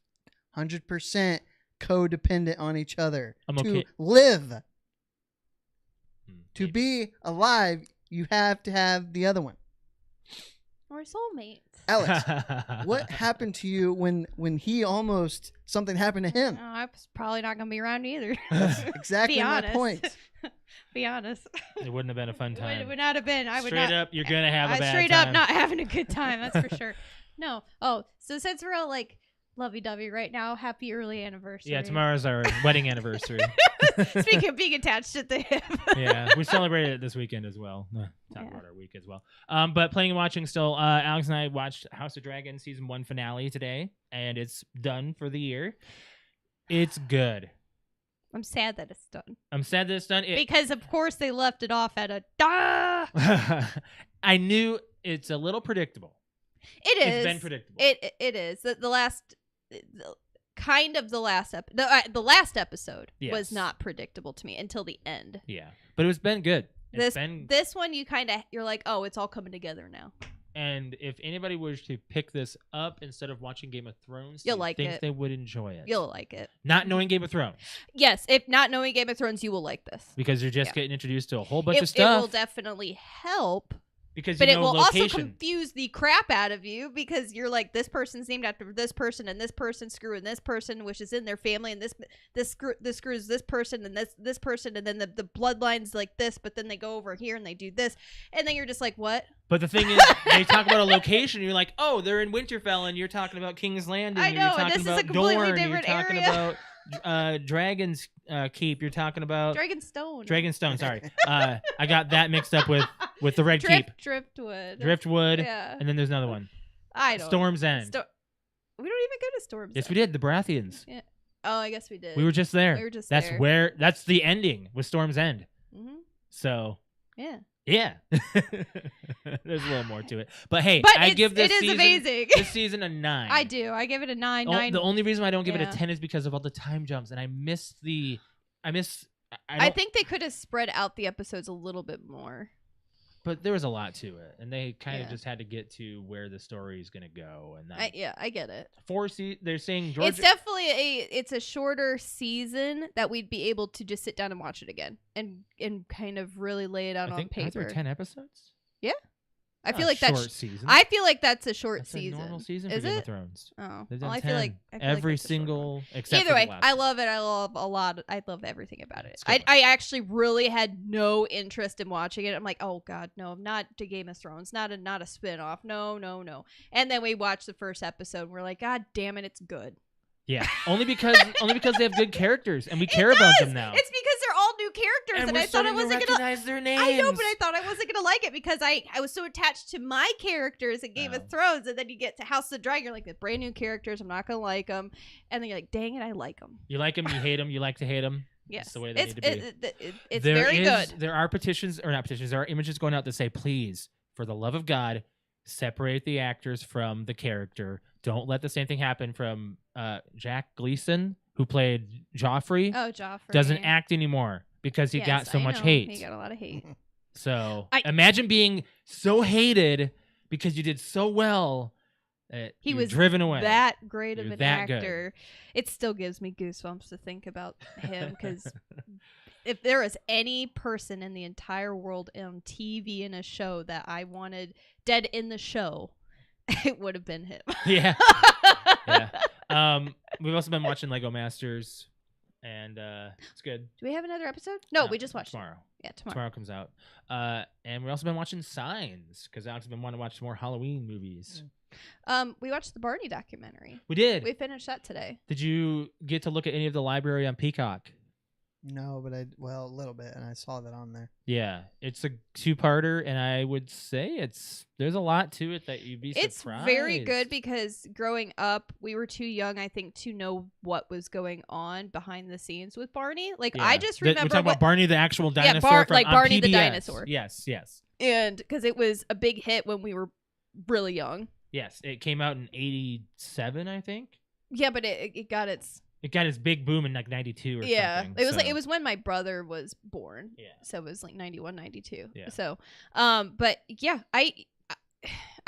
codependent on each other I'm to okay. live. To Maybe. be alive, you have to have the other one. We're soulmates. Alex, what happened to you when he almost something happened to him? Oh, I was probably not gonna be around either. That's exactly Be my honest. point. Be honest. It wouldn't have been a fun time. It would not have been. I would Straight not. up, you're gonna have a bad straight time. up not having a good time. That's for sure. No. Oh, so since we're all like lovey-dovey right now, happy early anniversary. Yeah, tomorrow's our wedding anniversary. Speaking of being attached at the hip. Yeah, we celebrated it this weekend as well. Talk Yeah. about our week as well. But playing and watching still. Alex and I watched House of Dragon season 1 finale today, and it's done for the year. It's good. I'm sad that it's done I'm sad that it's done. because, of course, they left it off at a. Ah! I knew it's a little predictable. It is. It's been predictable. It is. The last. The last episode Yes. was not predictable to me until the end. Yeah, but it's been good. It's been This one you're like, oh, it's all coming together now. And if anybody was to pick this up instead of watching Game of Thrones, You'll do you like think it. they would enjoy it? You'll like it. Not knowing Game of Thrones, Yes, if not knowing Game of Thrones, you will like this. because you're just Yeah. getting introduced to a whole bunch of It stuff. will definitely help, because but you it know will also location. confuse the crap out of you because you're like, this person's named after this person, and this person screwing this person, which is in their family, and this screws this person, and this person, and then the bloodline's like this, but then they go over here and they do this, and then you're just like, what? But the thing is, they talk about a location, and you're like, oh, they're in Winterfell, and you're talking about King's Landing. I and know, you're and talking this is a about completely Dorne, different you're talking area. about Dragon's Keep. You're talking about Dragonstone. Dragonstone. Sorry, I got that mixed up with the Red Keep, Driftwood. Driftwood, Yeah. and then there's another one, I don't. Storm's End. We don't even go to Storm's Yes, End. we did. The Baratheons. Oh, I guess we did. We were just there. We were just That's there. That's the ending with Storm's End. Mm-hmm. So Yeah. yeah, there's a little more to it. But hey, But I give this it is season, amazing. this season a 9. I do. I give it a 9. The only reason why I don't give it Yeah. a 10 is because of all the time jumps, and I I think they could have spread out the episodes a little bit more. but there was a lot to it, and they kind of Yeah. just had to get to where the story is going to go. And I get it. they're saying Georgia. It's definitely it's a shorter season that we'd be able to just sit down and watch it again and kind of really lay it out I on think aren't there paper. 10 episodes. Yeah. I Not feel a like that's short season. I feel like that's a short That's season. a normal season Is for Game it? of Thrones. Oh, They've well, done I 10. feel like Every that's a short one. single except Either for way, the last I one. love it. I love a lot. I love everything about it. It's a good I actually really had no interest in watching it. I'm like, oh god, no, not to Game of Thrones, not a spinoff. No. And then we watched the first episode. And we're like, god damn it, it's good. Yeah, only because they have good characters and we care about them now. It's because they're all new characters, and I thought I wasn't gonna recognize their names. I know, but I thought I wasn't gonna like it because I was so attached to my characters in Game of Thrones, and then you get to House of the Dragon, you're like the brand new characters. I'm not gonna like them, and then you're like, dang it, I like them. You like them, you hate them, you like to hate them. Yes, It's the way they need to be. It's very good. There are petitions, or not petitions. There are images going out that say, please, for the love of God, separate the actors from the character. Don't let the same thing happen from Jack Gleason, who played Joffrey. Oh, Joffrey doesn't act anymore because he got so much know. hate. He got a lot of hate. So imagine being so hated because you did so well. He was driven away. That great of You're an that actor. It still gives me goosebumps to think about him because if there was any person in the entire world on TV in a show that I wanted dead in the show, it would have been him. Yeah. We've also been watching Lego Masters, and it's good. Do we have another episode? No, we just watched tomorrow. Yeah, tomorrow. Tomorrow comes out. And we've also been watching Signs because Alex has been wanting to watch more Halloween movies. We watched the Barney documentary. We did. We finished that today. Did you get to look at any of the library on Peacock? No, but a little bit, and I saw that on there. Yeah, it's a two-parter, and I would say there's a lot to it that you'd be surprised. It's very good because growing up, we were too young, I think, to know what was going on behind the scenes with Barney. Like, I just remember we're talking about Barney the actual dinosaur, like on Barney PBS. the dinosaur. Yes. And because it was a big hit when we were really young. Yes, it came out in '87, I think. Yeah, but it got its. It got its big boom in like '92 or something. It was when my brother was born. Yeah. So it was like 91, 92. Yeah. So, but yeah, I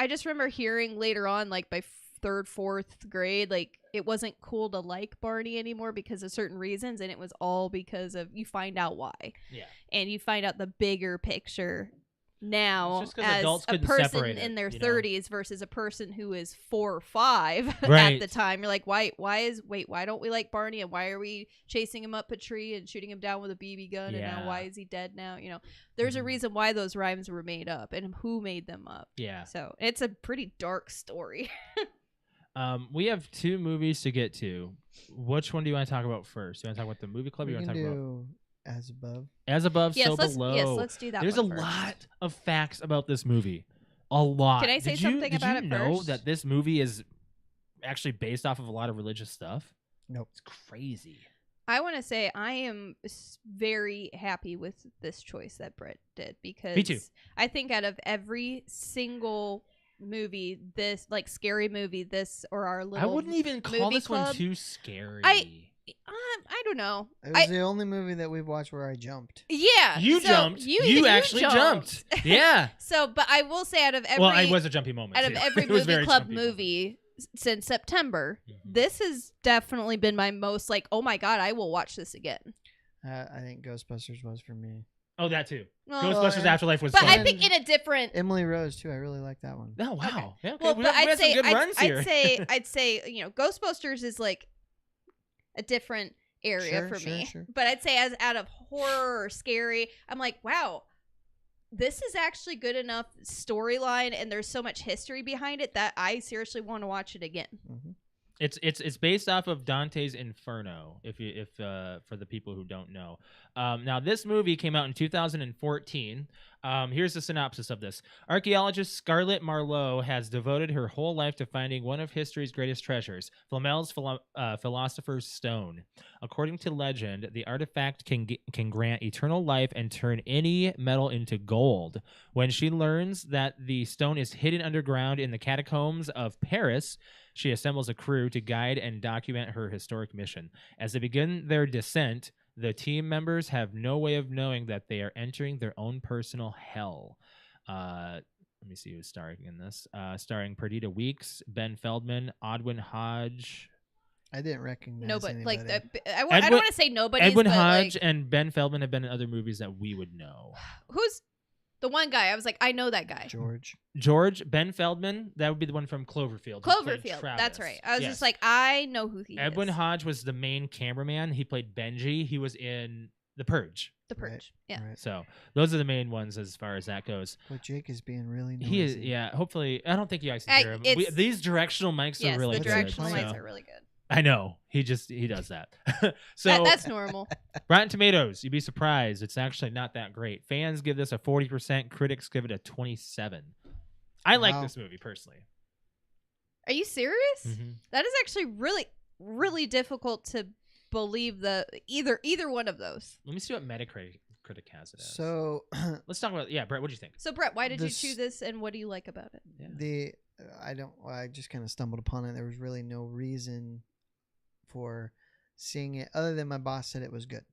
just remember hearing later on, like by third, fourth grade, like it wasn't cool to like Barney anymore because of certain reasons, and it was all because of you find out why. Yeah. And you find out the bigger picture now as a separate person it, in their you know? 30s versus a person who is 4 or 5 Right. at the time. You're like, why don't we like Barney, and why are we chasing him up a tree and shooting him down with a BB gun, and now why is he dead now? You know, there's a reason why those rhymes were made up and who made them up. Yeah. So it's a pretty dark story. We have 2 movies to get to. Which one do you want to talk about first? Do you want to talk about the movie club? Or We you want can to talk about do As Above. As Above, So Below? Yes, let's do that. There's one a first. lot of facts about this movie. A lot. Can I say something about it Did you know first? that this movie is actually based off of a lot of religious stuff? Nope. It's crazy. I want to say I am very happy with this choice that Brett did because Me too. I think out of every single movie, this like scary movie, this or our little I wouldn't even call movie this one club, too scary. I don't know. It was the only movie that we've watched where I jumped. Yeah, You so jumped. You actually jumped. Yeah. So, but I will say out of every Well, it was a jumpy moment. out of too. every It was movie very club jumpy movie since September, Mhm. this has definitely been my most like, oh my god, I will watch this again. I think Ghostbusters was for me. Oh, that too. Well, Ghostbusters yeah. Afterlife was but fun. I think in a different. Emily Rose too. I really like that one. Oh, wow. Okay. Yeah, okay. Well, we but had I'd some say good runs here. I'd say Ghostbusters is like a different area for me. Sure. But I'd say as out of horror or scary, I'm like, wow, this is actually good enough storyline, and there's so much history behind it that I seriously want to watch it again. Mm-hmm. It's based off of Dante's Inferno. If for the people who don't know, now this movie came out in 2014. Here's the synopsis of this. Archaeologist Scarlett Marlowe has devoted her whole life to finding one of history's greatest treasures, Flamel's Philosopher's Stone. According to legend, the artifact can grant eternal life and turn any metal into gold. When she learns that the stone is hidden underground in the catacombs of Paris, she assembles a crew to guide and document her historic mission. As they begin their descent, the team members have no way of knowing that they are entering their own personal hell. Let me see who's starring in this. Starring Perdita Weeks, Ben Feldman, Odwin Hodge. I didn't recognize No, but anybody. like I don't want to say nobody. Edwin but Hodge like, and Ben Feldman have been in other movies that we would know. who's The one guy, I was like, I know that guy. George. Ben Feldman, that would be the one from Cloverfield. who played Cloverfield. Travis. That's right. I was Yes. just like, I know who he Edwin is. Hodge was the main cameraman. He played Benji. He was in The Purge. The Purge. Yeah. Right. So those are the main ones as far as that goes. But Jake is being really noisy. He is, yeah. Hopefully, I don't think you guys can hear him. These directional mics Yes, are really the good. directional so- lights are really good. I know. He does that. So That's normal. Rotten Tomatoes, you'd be surprised. It's actually not that great. Fans give this a 40%. Critics give it a 27%. I like Wow. this movie personally. Are you serious? Mm-hmm. That is actually really, really difficult to believe either one of those. Let me see what Metacritic has it as. So Let's talk about Brett. What do you think? So Brett, why did you This- choose this, and what do you like about it? Yeah. I just kind of stumbled upon it. There was really no reason for seeing it other than my boss said it was good,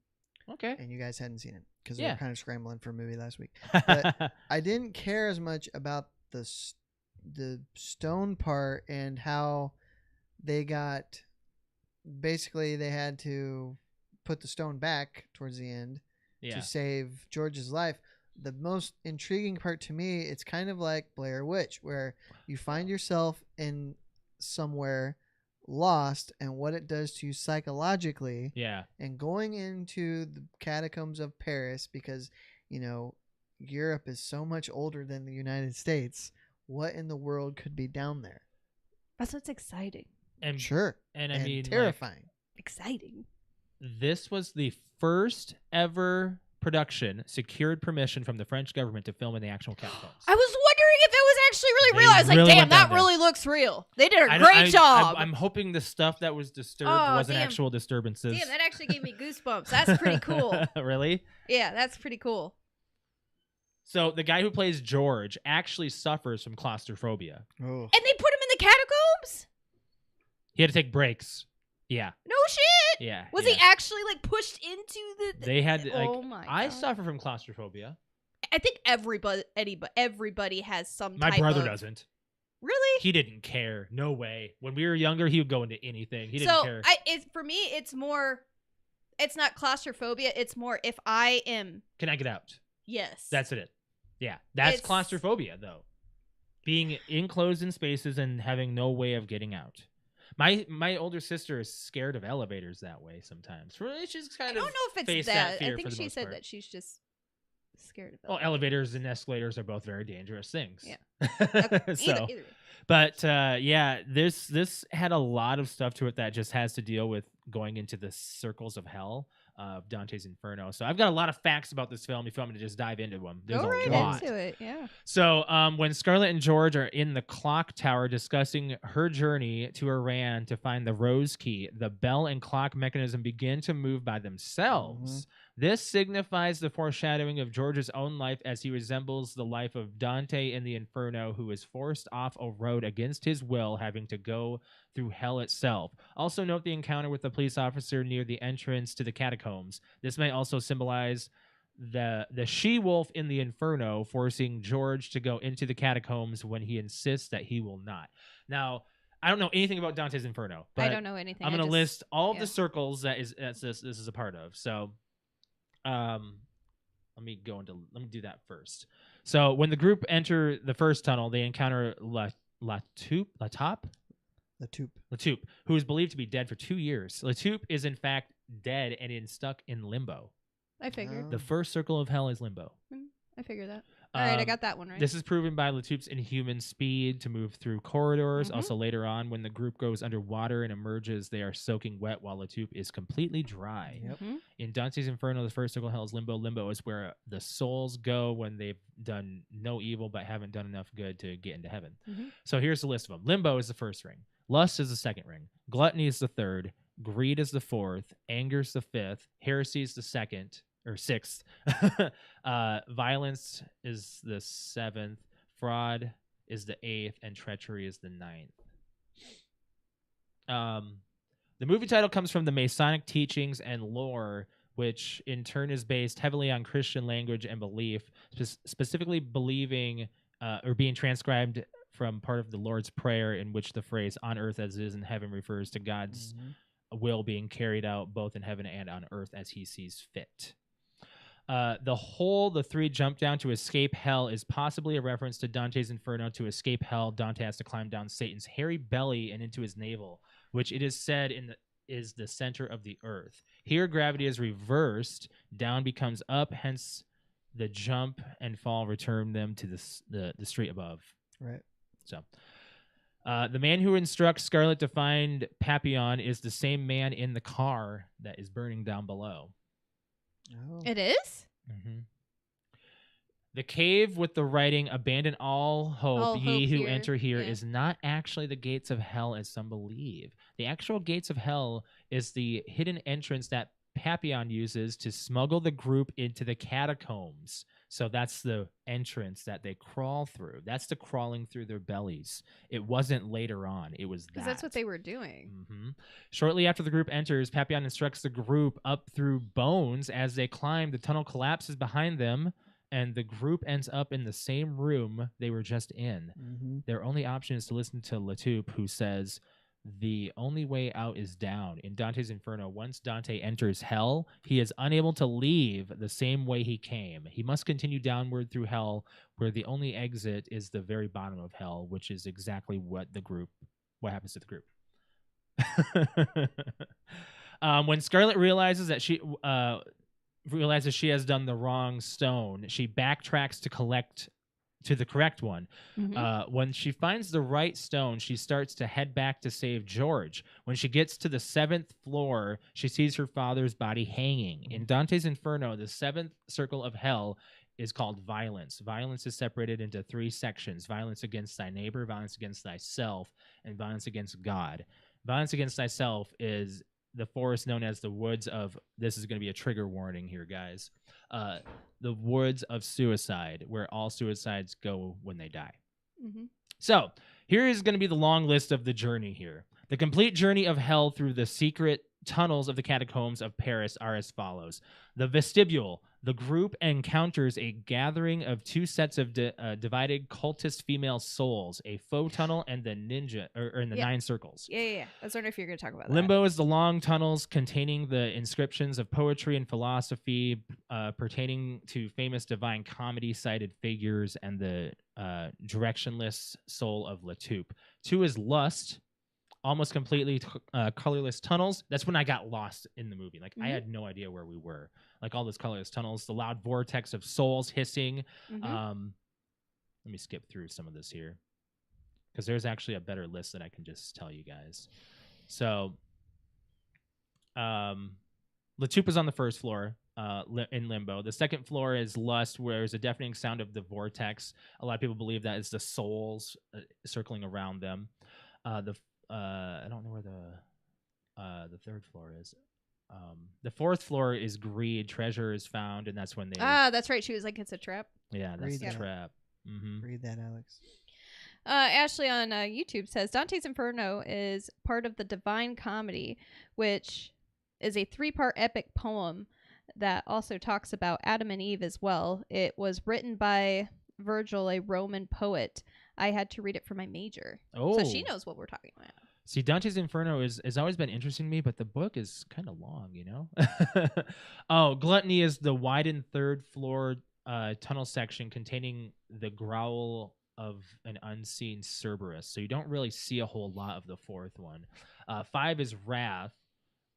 Okay. and you guys hadn't seen it because we Yeah. were kind of scrambling for a movie last week. But I didn't care as much about the stone part and how they got. Basically, they had to put the stone back towards the end yeah. to save George's life. The most intriguing part to me, it's kind of like Blair Witch, where you find yourself in somewhere lost and what it does to you psychologically, Yeah. and going into the catacombs of Paris because, Europe is so much older than the United States. What in the world could be down there? That's what's exciting. And Sure. And I mean, terrifying. Exciting. This was the first ever production secured permission from the French government to film in the actual catacombs. I was wondering if it was actually really They real. I was like, really damn, went down that there. really looks real. They did I a don't- great job. I'm hoping the stuff that was disturbed Oh, wasn't damn. actual disturbances. Damn, that actually gave me goosebumps. That's pretty cool. Really? Yeah, that's pretty cool. So the guy who plays George actually suffers from claustrophobia. Oh. And they put him in the catacombs? He had to take breaks. Yeah. No shit. Yeah. Was yeah. he actually like pushed into the? They had like. Oh my! I God. suffer from claustrophobia. I think everybody has some. My type brother of- doesn't. Really? He didn't care. No way. When we were younger, he would go into anything. He didn't So care. for me, it's more. It's not claustrophobia. It's more if I am. Can I get out? Yes. That's it. Yeah. That's It's- claustrophobia, though. Being enclosed in spaces and having no way of getting out. My older sister is scared of elevators that way sometimes. Really, she's I kind don't of know if face it's that that. fear I for think the she most said part. that she's just scared of Well, elevators and escalators are both very dangerous things. Yeah. so, Either way. but yeah, this had a lot of stuff to it that just has to deal with going into the circles of hell of Dante's Inferno. So I've got a lot of facts about this film if you want me to just dive into them. There's Go a right lot. into it. Yeah. So when Scarlett and George are in the clock tower discussing her journey to Iran to find the Rose Key, the bell and clock mechanism begin to move by themselves. This signifies the foreshadowing of George's own life as he resembles the life of Dante in the Inferno, who is forced off a road against his will, having to go through hell itself. Also note the encounter with the police officer near the entrance to the catacombs. This may also symbolize the she-wolf in the Inferno forcing George to go into the catacombs when he insists that he will not. Now, I don't know anything about Dante's Inferno, but I don't know anything. I'm going to list all of yeah. the circles that this is a part of. So, let me do that first. So, when the group enter the first tunnel, they encounter Latoupe, who is believed to be dead for 2 years. Latoupe is in fact dead and stuck in limbo. I figured. The first circle of hell is limbo. I figured that. All right, I Um, got that one right. This is proven by Latoupe's inhuman speed to move through corridors. Mhm. Also, later on, when the group goes underwater and emerges, they are soaking wet while Latoupe is completely dry. Yep. Mhm. In Dante's Inferno, the first circle of hell is limbo. Limbo is where the souls go when they've done no evil but haven't done enough good to get into heaven. Mhm. So here's the list of them. Limbo is the first ring. Lust is the second ring. Gluttony is the third. Greed is the fourth. Anger is the fifth. Heresy is the second or sixth. Violence is the seventh. Fraud is the eighth, and treachery is the ninth. The movie title comes from the Masonic teachings and lore, which in turn is based heavily on Christian language and belief, specifically believing or being transcribed from part of the Lord's Prayer, in which the phrase "on earth as it is in heaven" refers to God's will being carried out both in heaven and on earth as He sees fit. The hole the three jump down to escape hell is possibly a reference to Dante's Inferno. To escape hell, Dante has to climb down Satan's hairy belly and into his navel, which it is said is the center of the earth. Here, gravity is reversed. Down becomes up, hence the jump and fall return them to the street above. Right. So, the man who instructs Scarlet to find Papillon is the same man in the car that is burning down below. Oh. It is? Mm-hmm. The cave with the writing, "Abandon all hope, All ye hope who here." enter here," Yeah. is not actually the gates of hell as some believe. The actual gates of hell is the hidden entrance that Papillon uses to smuggle the group into the catacombs. So that's the entrance that they crawl through. That's the crawling through their bellies. It wasn't later on. It was that. Because that's what they were doing. Mm-hmm. Shortly after the group enters, Papillon instructs the group up through bones. As they climb, the tunnel collapses behind them, and the group ends up in the same room they were just in. Mm-hmm. Their only option is to listen to Latoupe, who says, "The only way out is down." In Dante's Inferno, once Dante enters hell, he is unable to leave the same way he came. He must continue downward through hell, where the only exit is the very bottom of hell, which is exactly what happens to the group. When Scarlet realizes that she has done the wrong stone, she backtracks to the correct one. When she finds the right stone, she starts to head back to save George. When she gets to the 7th floor, she sees her father's body hanging. In Dante's Inferno, the 7th circle of hell is called violence. Violence is separated into 3 sections: violence against thy neighbor, violence against thyself, and violence against God. Violence against thyself is the forest known as the woods of, this is going to be a trigger warning here, guys, the woods of suicide, where all suicides go when they die. Mm-hmm. So here is going to be the long list of the journey here. The complete journey of hell through the secret tunnels of the catacombs of Paris are as follows. The vestibule. The group encounters a gathering of 2 sets of divided cultist female souls, a faux tunnel and the ninja, or in the 9 circles. Yeah. I was wondering if you were going to talk about that. Limbo is the long tunnels containing the inscriptions of poetry and philosophy pertaining to famous divine comedy cited figures and the directionless soul of Latoupe. 2 is lust, almost completely colorless tunnels. That's when I got lost in the movie. Like, I had no idea where we were. Like, all those colorless tunnels, the loud vortex of souls hissing. Let me skip through some of this here, because there's actually a better list that I can just tell you guys. So, Latoupe is on the 1st floor in Limbo. The 2nd floor is Lust, where there's a deafening sound of the vortex. A lot of people believe that is the souls circling around them. I don't know where the 3rd floor is. The 4th floor is Greed. Treasure is found, and that's when they... that's right. She was like, it's a trap. Yeah, that's Read the that. trap. Mm-hmm. Read that, Alex. Ashley on YouTube says, Dante's Inferno is part of the Divine Comedy, which is a 3-part epic poem that also talks about Adam and Eve as well. It was written by Virgil, a Roman poet. I had to read it for my major. Oh. So she knows what we're talking about. See, Dante's Inferno has always been interesting to me, but the book is kind of long, you know? Oh, Gluttony is the widened 3rd floor tunnel section containing the growl of an unseen Cerberus. So you don't really see a whole lot of the 4th one. 5 is Wrath,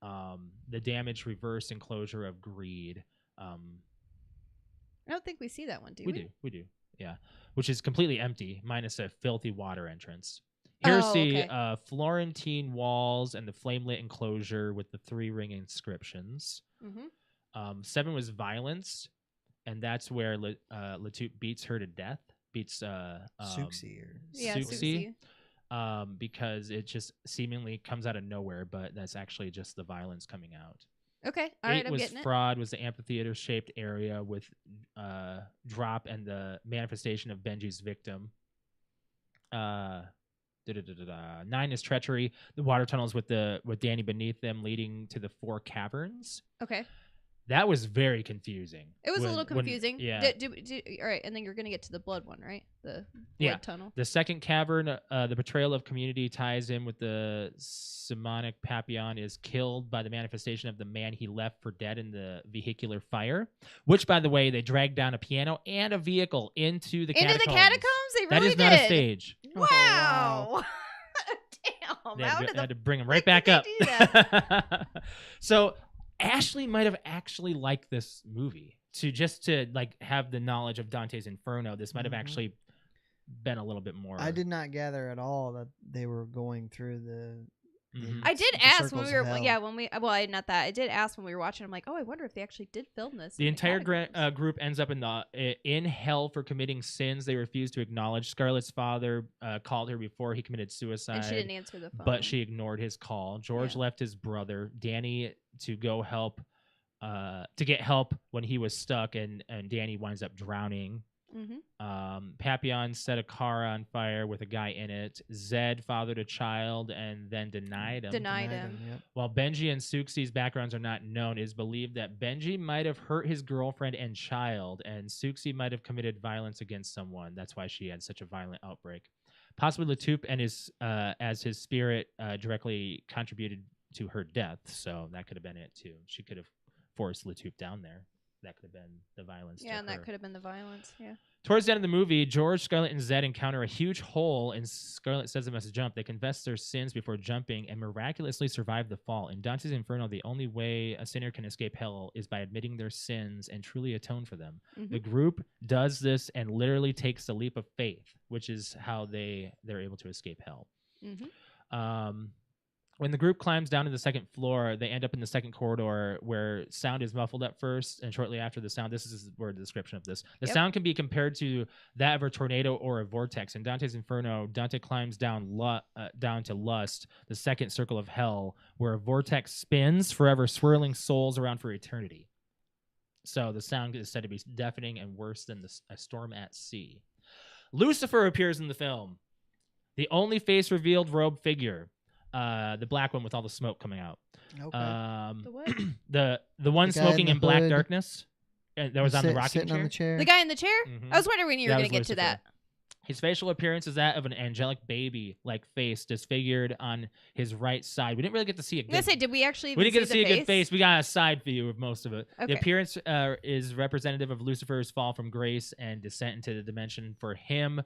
the damaged reverse enclosure of Greed. I don't think we see that one, do we? We do. Yeah. Which is completely empty, minus a filthy water entrance. Heresy, Florentine walls, and the flame-lit enclosure with the 3-ring inscriptions. 7 was Violence, and that's where Latoupe beats her to death. Beats Suxi. Because it just seemingly comes out of nowhere, but that's actually just the violence coming out. Okay, all right, 8 I'm was getting it. Fraud, was the amphitheater-shaped area with drop and the manifestation of Benji's victim. 9 is Treachery, the water tunnels with Danny beneath them leading to the 4 caverns. Okay. That was very confusing. It was a little confusing. Yeah. All right, and then you're gonna get to the blood one, right? The blood Yeah. tunnel. The second cavern, the betrayal of community ties in with the Simonic Papillon is killed by the manifestation of the man he left for dead in the vehicular fire, which, by the way, they dragged down a piano and a vehicle into the catacombs. Into the catacombs? They really That is did. not a stage. Wow. Oh, Damn. They How had, did to, had the to bring him right fuck back did up. they do that? So Ashley might have actually liked this movie to like have the knowledge of Dante's Inferno. This might have actually been a little bit more. I did not gather at all that they were going through the. I did the ask when circles we of were hell. well, not that. I did ask when we were watching. I'm like, oh, I wonder if they actually did film this. The in entire catacombs. group ends up in hell for committing sins they refuse to acknowledge. Scarlett's father called her before he committed suicide, and she didn't answer the phone. but she ignored his call. George Yeah. left his brother Danny to go help, to get help when he was stuck, and Danny winds up drowning. Papillon set a car on fire with a guy in it. Zed fathered a child and then denied him. Yep. While Benji and Suxi's backgrounds are not known, it is believed that Benji might have hurt his girlfriend and child, and Suxi might have committed violence against someone. That's why she had such a violent outbreak. Possibly Latouf and as his spirit directly contributed to her death, so that could have been it too. She could have forced Latouf down there. That could have been the violence. Yeah, and her. that could have been the violence. Yeah. Towards the end of the movie, George, Scarlett, and Zed encounter a huge hole, and Scarlett says they must jump. They confess their sins before jumping and miraculously survive the fall. In Dante's Inferno, the only way a sinner can escape hell is by admitting their sins and truly atone for them. The group does this and literally takes the leap of faith, which is how they're able to escape hell. When the group climbs down to the second floor, they end up in the second corridor where sound is muffled at first, and shortly after the sound, this is where the description of this. The sound can be compared to that of a tornado or a vortex. In Dante's Inferno, Dante climbs down to Lust, the second circle of hell, where a vortex spins, forever swirling souls around for eternity. So the sound is said to be deafening and worse than a storm at sea. Lucifer appears in the film. The only face revealed robed figure. The black one with all the smoke coming out. Okay. The what? the one The guy smoking in in the black hood. darkness. That was on the rocking sitting chair. on the chair. The guy in the chair? Mhm. I was wondering when you were That going to was get to Lucifer. that. His facial appearance is that of an angelic baby-like face disfigured on his right side. We didn't really get to see a I'm going good. to say, did we actually even We didn't get to the see a face? good face. We got a side view of most of it. Okay. The appearance is representative of Lucifer's fall from grace and descent into the dimension for him,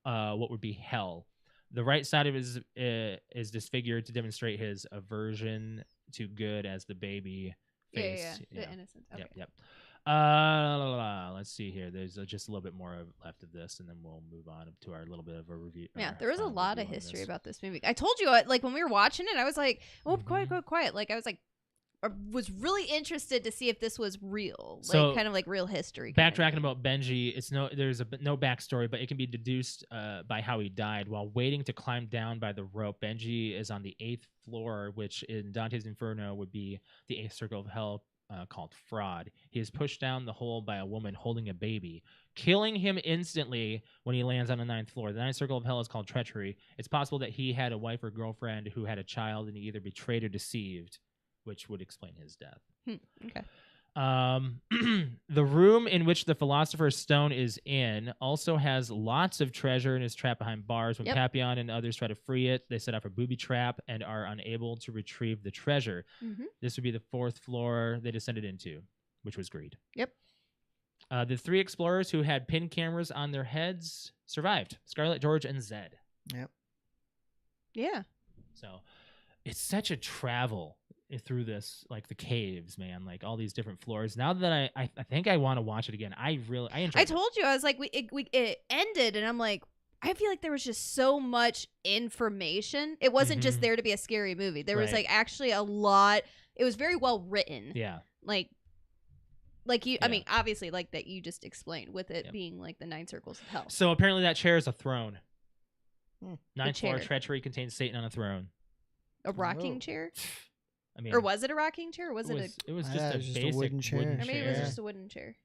what would be hell. The right side of his is disfigured to demonstrate his aversion to good as the baby face. Yeah. The innocence. Okay. Yep. Let's see here. There's just a little bit more left of this, and then we'll move on to our little bit of a review. Yeah, our there was a final lot of review on history this. about this movie. I told you, like, when we were watching it, I was like, oh, quiet. Like, I was like, I was really interested to see if this was real, So, like kind of like real history. kind of Backtracking thing. about Benji, there's no backstory, but it can be deduced by how he died. While waiting to climb down by the rope, Benji is on the 8th floor, which in Dante's Inferno would be the 8th circle of hell, called Fraud. He is pushed down the hole by a woman holding a baby, killing him instantly when he lands on the 9th floor. The 9th circle of hell is called Treachery. It's possible that he had a wife or girlfriend who had a child, and he either betrayed or deceived, which would explain his death. Okay. The room in which the Philosopher's Stone is in also has lots of treasure and is trapped behind bars. When Yep. Papillon and others try to free it, they set off a booby trap and are unable to retrieve the treasure. This would be the 4th floor they descended into, which was greed. Yep. The 3 explorers who had pin cameras on their heads survived: Scarlett, George, and Zed. Yep. Yeah. So it's such a travel through this, like the caves, man, like all these different floors. Now that I think I want to watch it again. I enjoyed I it. told you, I was like, it ended, and I'm like, I feel like there was just so much information. It wasn't just there to be a scary movie. There was Right. like actually a lot. It was very well written. Yeah. Like you. Yeah. I mean, obviously, like that you just explained with it Yep. being like the 9 circles of hell. So apparently that chair is a throne. Hmm. 9th floor chair. treachery contains Satan on a throne. A rocking Oh. chair, I mean, or was it a rocking chair? Or was it it was I just thought a it was just a basic wooden chair. or maybe it was chair. just a wooden chair?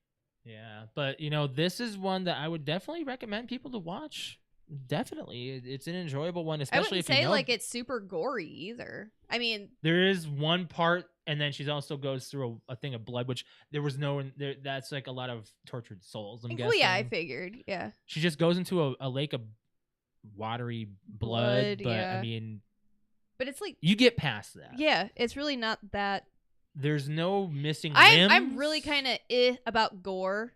Yeah, but this is one that I would definitely recommend people to watch. Definitely, it's an enjoyable one, I especially wouldn't if you say know like it's super gory either. I mean, there is one part And then she also goes through a thing of blood, which there was no there. That's like a lot of tortured souls. I'm guessing. Well, yeah, I figured. Yeah. She just goes into a lake of watery blood, but yeah. I mean, but it's like you get past that. Yeah, it's really not that. There's no missing limbs. I'm really kind of about gore,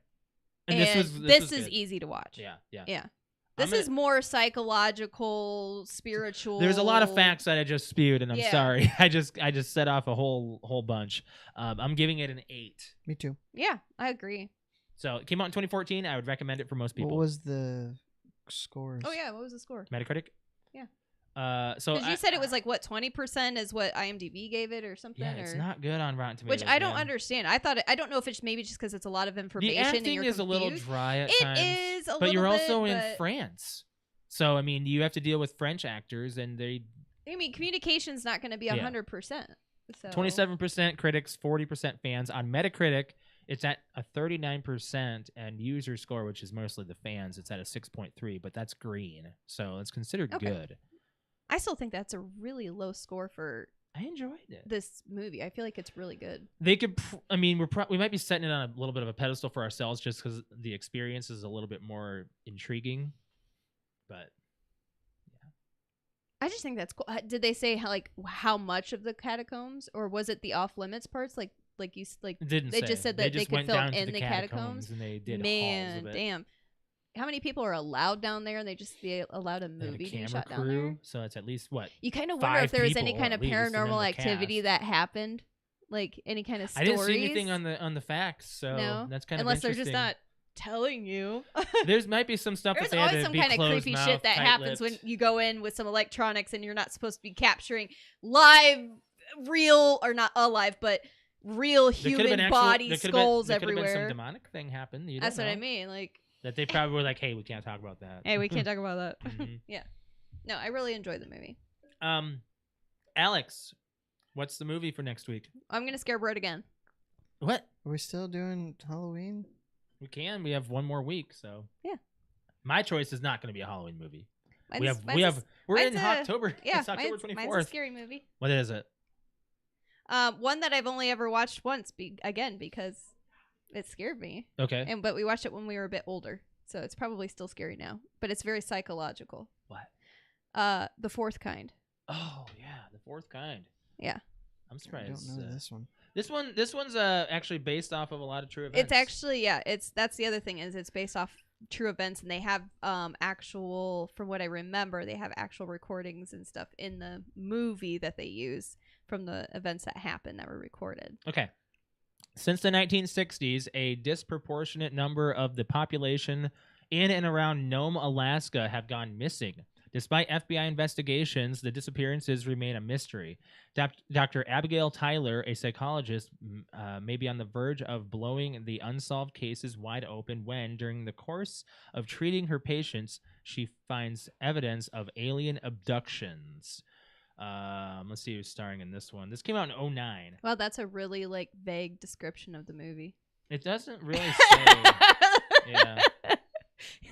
and this is easy to watch. Yeah. This is more psychological, spiritual. There's a lot of facts that I just spewed, and I'm sorry. I just set off a whole bunch. I'm giving it an 8. Me too. Yeah, I agree. So it came out in 2014. I would recommend it for most people. What was the scores? Oh yeah, what was the score? Metacritic. Yeah. So because you said it was like what 20% is what IMDb gave it or something. Yeah, it's not good on Rotten Tomatoes. Which I don't understand. I don't know if it's maybe just because it's a lot of information. The acting and you're is confused. a little dry at times. It is a little but you're bit, also in France, so I mean you have to deal with French actors, and communication's not going to be 100%. So 27% critics, 40% fans. On Metacritic, it's at a 39%, and user score, which is mostly the fans, it's at a 6.3, but that's green, so it's considered good. I still think that's a really low score for. I enjoyed it. This movie, I feel like it's really good. They could, I mean, we might be setting it on a little bit of a pedestal for ourselves, just because the experience is a little bit more intriguing. But yeah, I just think that's cool. Did they say how much of the catacombs, or was it the off limits parts? Like you didn't they say. just said that they could film in the catacombs, and they did halls of it. Damn. How many people are allowed down there, and they just be allowed a movie to be shot down there? So it's at least what? You kind of wonder if there was any kind of least, paranormal activity that happened, like any kind of stories. I didn't see anything on the facts, so that's kind of unless they're just not telling you. There's might be some stuff. There's that always some kind of creepy mouth, shit that happens lipped. when you go in with some electronics and you're not supposed to be capturing live, real, or not alive, but real human body skulls there everywhere. There could have been some demonic thing happen. That's what I mean. That they probably were like, hey, we can't talk about that. Hey, we can't talk about that. Yeah. No, I really enjoyed the movie. Alex, what's the movie for next week? I'm going to scare Brett again. What? Are we still doing Halloween? We can. We have one more week, so. Yeah. My choice is not going to be a Halloween movie. We're in October. Yeah, it's October 24th. Mine's a scary movie. What is it? One that I've only ever watched once, because it scared me. Okay. But we watched it when we were a bit older, so it's probably still scary now. But it's very psychological. What? The Fourth Kind. Oh yeah, The Fourth Kind. Yeah. I'm surprised. I don't know this one. This one's actually based off of a lot of true events. It's actually that's the other thing is it's based off true events, and they have actual, from what I remember, they have actual recordings and stuff in the movie that they use from the events that happened that were recorded. Okay. Since the 1960s, a disproportionate number of the population in and around Nome, Alaska have gone missing. Despite FBI investigations, the disappearances remain a mystery. Dr. Abigail Tyler, a psychologist, may be on the verge of blowing the unsolved cases wide open when, during the course of treating her patients, she finds evidence of alien abductions. Let's see who's starring in this one. This came out in 2009. Well, that's a really vague description of the movie. It doesn't really say. Yeah.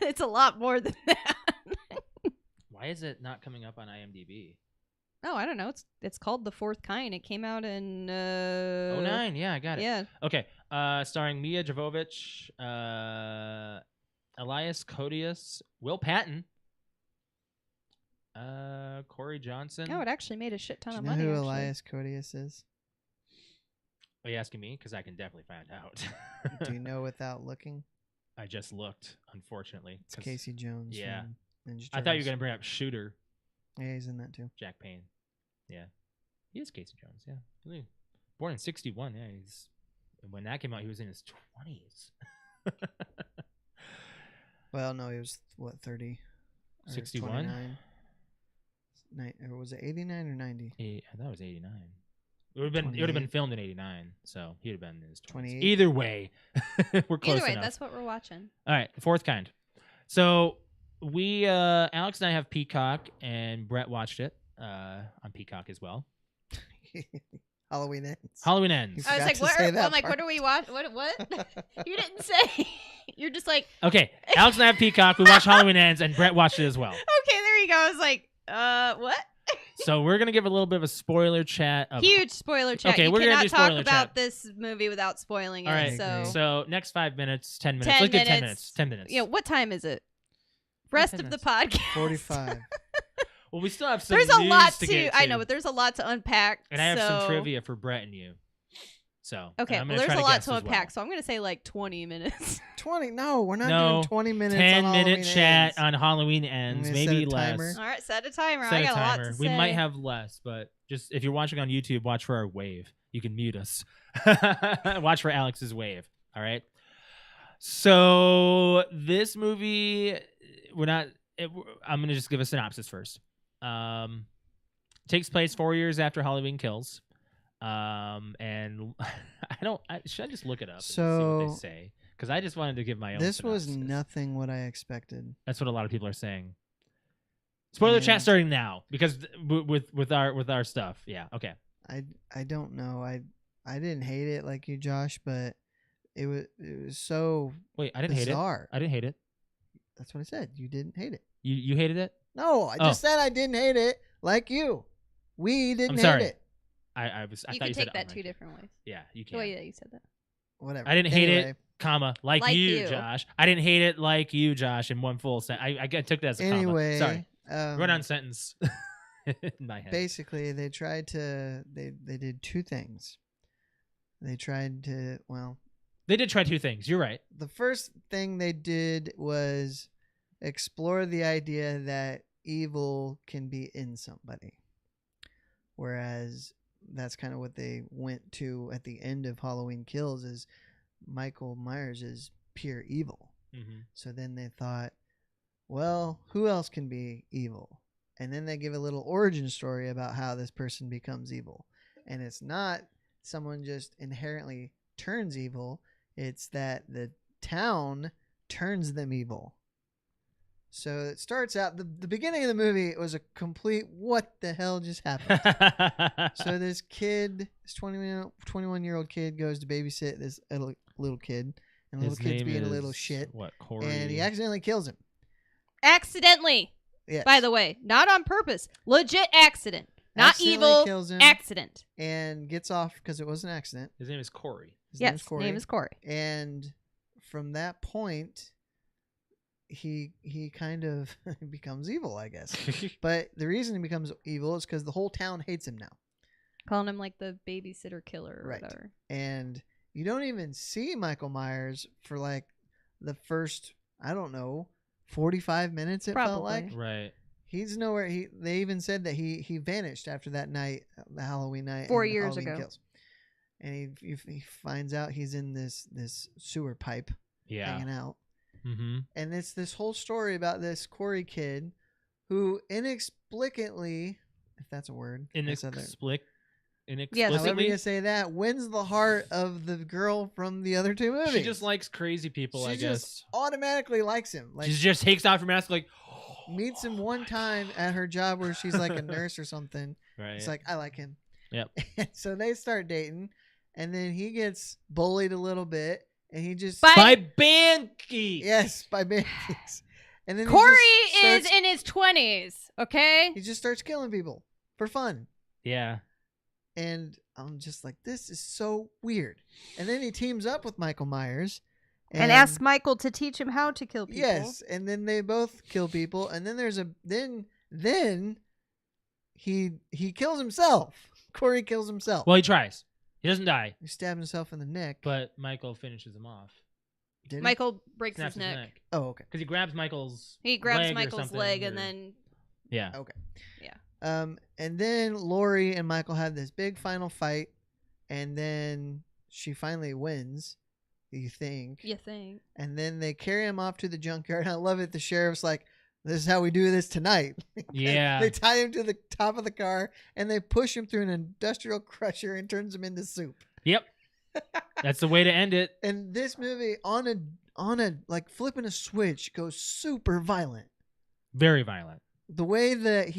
It's a lot more than that. Why is it not coming up on IMDb? Oh, I don't know. It's called The Fourth Kind. It came out in 2009. Yeah, I got it. Yeah. Okay. Starring Mia Jovovich, Elias Koteas, Will Patton, Corey Johnson. Oh, it actually made a shit ton Do of you know money. who actually. Elias Koteas is? Are you asking me? Because I can definitely find out. Do you know without looking? I just looked, unfortunately. It's Casey Jones. Yeah. from Ninja I thought you were Turtles. going to bring up Shooter, Yeah, he's in that too. Jack Payne. Yeah. He is Casey Jones, yeah. Really. Born in 61, yeah. When that came out, he was in his 20s. Well, no, he was, 30? 61? Or was it 89 or 90? I thought it was 89. It would have been filmed in 89, so he'd have been in his 20s. 28. Either way, we're close Either way, enough. that's what we're watching. All right, The Fourth Kind. So we, Alex and I have Peacock, and Brett watched it on Peacock as well. Halloween Ends. Halloween Ends. You I was forgot like, to what? say I'm that like, what part. are we watching? What? You didn't say. You're just like, Okay, Alex and I have Peacock. We watched Halloween Ends, and Brett watched it as well. okay, there you go. I was like, what? So we're gonna give a little bit of a spoiler chat. Of Huge spoiler chat. Okay, you we're gonna cannot do talk spoiler about chat. this movie without spoiling it. All right. So, So next 5 minutes, 10 minutes. 10 Let's get 10 minutes. minutes. 10 minutes. yeah, what time is it? Rest 10 of the minutes. podcast. 45. Well, we still have some. There's a news lot to get I know, but there's a lot to unpack. and I have some so- trivia for Brett and you. So Okay, I'm well, gonna there's try a lot guess to as unpack, well. so I'm gonna say like 20 minutes. 20? No, we're not No, doing 20 minutes. 10 on minute Halloween chat Ends. on Halloween ends, gonna set maybe a timer. less. All right, set a timer. Set I a got a lot timer. to We say. might have less, but just if you're watching on YouTube, watch for our wave. You can mute us. Watch for Alex's wave. All right. So this movie, I'm gonna just give a synopsis first. Takes place 4 years after Halloween Kills. And should I just look it up and see what they So- say? Because I just wanted to give my own. This was synopsis. nothing what I expected. That's what a lot of people are saying. Spoiler chat And- starting now because with our stuff. Yeah. Okay. I don't know. I didn't hate it like you, Josh, but it was so Wait, I didn't hate it. bizarre. I didn't hate it. That's what I said. You didn't hate it. You hated it? No, I just said I didn't hate it like you. We didn't I'm hate sorry. it. I You thought can you said take that oh, two different ways. Yeah, you The can. way that you said that. Whatever. I didn't hate Anyway, it, comma, like you, Josh. I didn't hate it like you, Josh, in one full sentence. I took that as a Anyway, comma. Sorry. Run on sentence in my head. Basically, they tried to. They did two things. They tried to. Well, They did try two things. You're right. the first thing they did was explore the idea that evil can be in somebody. Whereas that's kind of what they went to at the end of Halloween Kills is Michael Myers is pure evil. Mm-hmm. So then they thought, well, who else can be evil? And then they give a little origin story about how this person becomes evil. And it's not someone just inherently turns evil. It's that the town turns them evil. So it starts out, the beginning of the movie was a complete, what the hell just happened? So this kid, this 21-year-old kid goes to babysit this little kid. And the His little kid's name being a is, little shit. What, Corey? And he accidentally kills him. Accidentally, Yes. by the way. Not on purpose. Legit accident. Not Accidentally evil. kills him Accident. and gets off because it was an accident. His name is Corey. His Yes, name's Corey. name is Corey. And from that point, he kind of becomes evil, I guess. But the reason he becomes evil is because the whole town hates him now. Calling him like the babysitter killer or Right. whatever. And you don't even see Michael Myers for like the first, I don't know, 45 minutes. It felt Probably. like Right. he's nowhere. They even said that he vanished after that night, the Halloween night, 4 in years Halloween ago. Kills. And he finds out he's in this sewer pipe Yeah. hanging out. Mm-hmm. And it's this whole story about this Corey kid who inexplicably, if that's a word, Yes. however Inexplicably. you say that, wins the heart of the girl from the other two movies. She just likes crazy people, She I just guess. automatically likes him. Like She just takes off her mask like, meets him one time at her job where she's like a nurse or something. right. It's like, I like him. Yep. And so they start dating, and then he gets bullied a little bit, and he just By Banky. yes by bandies. And then Corey he just is starts, in his 20s, okay? he just starts killing people for fun. Yeah. And I'm just like, this is so weird. And then he teams up with Michael Myers And asks Michael to teach him how to kill people. yes, and then they both kill people, and then there's a then he kills himself. Corey kills himself. Well, he tries. He doesn't die, He stabbed himself in the neck. but Michael finishes him off. Did he? Michael breaks Snaps his neck. Oh, okay. Because he grabs Michael's He grabs leg or Michael's something, leg or- and then Yeah. And then Lori and Michael have this big final fight, and then she finally wins. You think? you think. And then they carry him off to the junkyard. I love it. The sheriff's like, "This is how we do this tonight." Yeah. They tie him to the top of the car and they push him through an industrial crusher and turns him into soup. Yep. That's the way to end it. And this movie on a like flipping a switch goes super violent. Very violent. The way that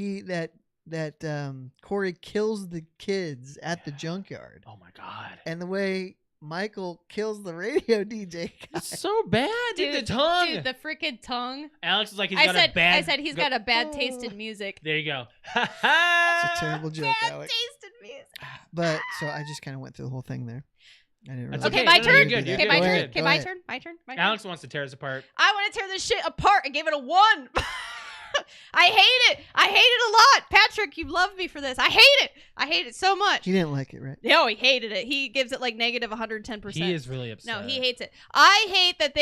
Corey kills the kids at the junkyard, Oh my God. and the way Michael kills the radio DJ guy. It's so bad, dude. The tongue. Dude, the freaking tongue. Alex is like he's I got said, a bad. I said he's got a bad taste in music. There you go. It's a terrible joke, Bad Alex. taste in music. But so I just kind of went through the whole thing there. I didn't That's really Okay, okay. my No, no, turn. you're good, you're Okay, good, my you're turn. good. Okay, Go my ahead. turn. My turn. My turn. Alex wants to tear us apart. I want to tear this shit apart. I gave it a 1. I hate it. I hate it a lot. Patrick, you love me for this. I hate it. I hate it so much. He didn't like it, right? No, he hated it. He gives it like negative 110%. He is really upset. No, he hates it. I hate that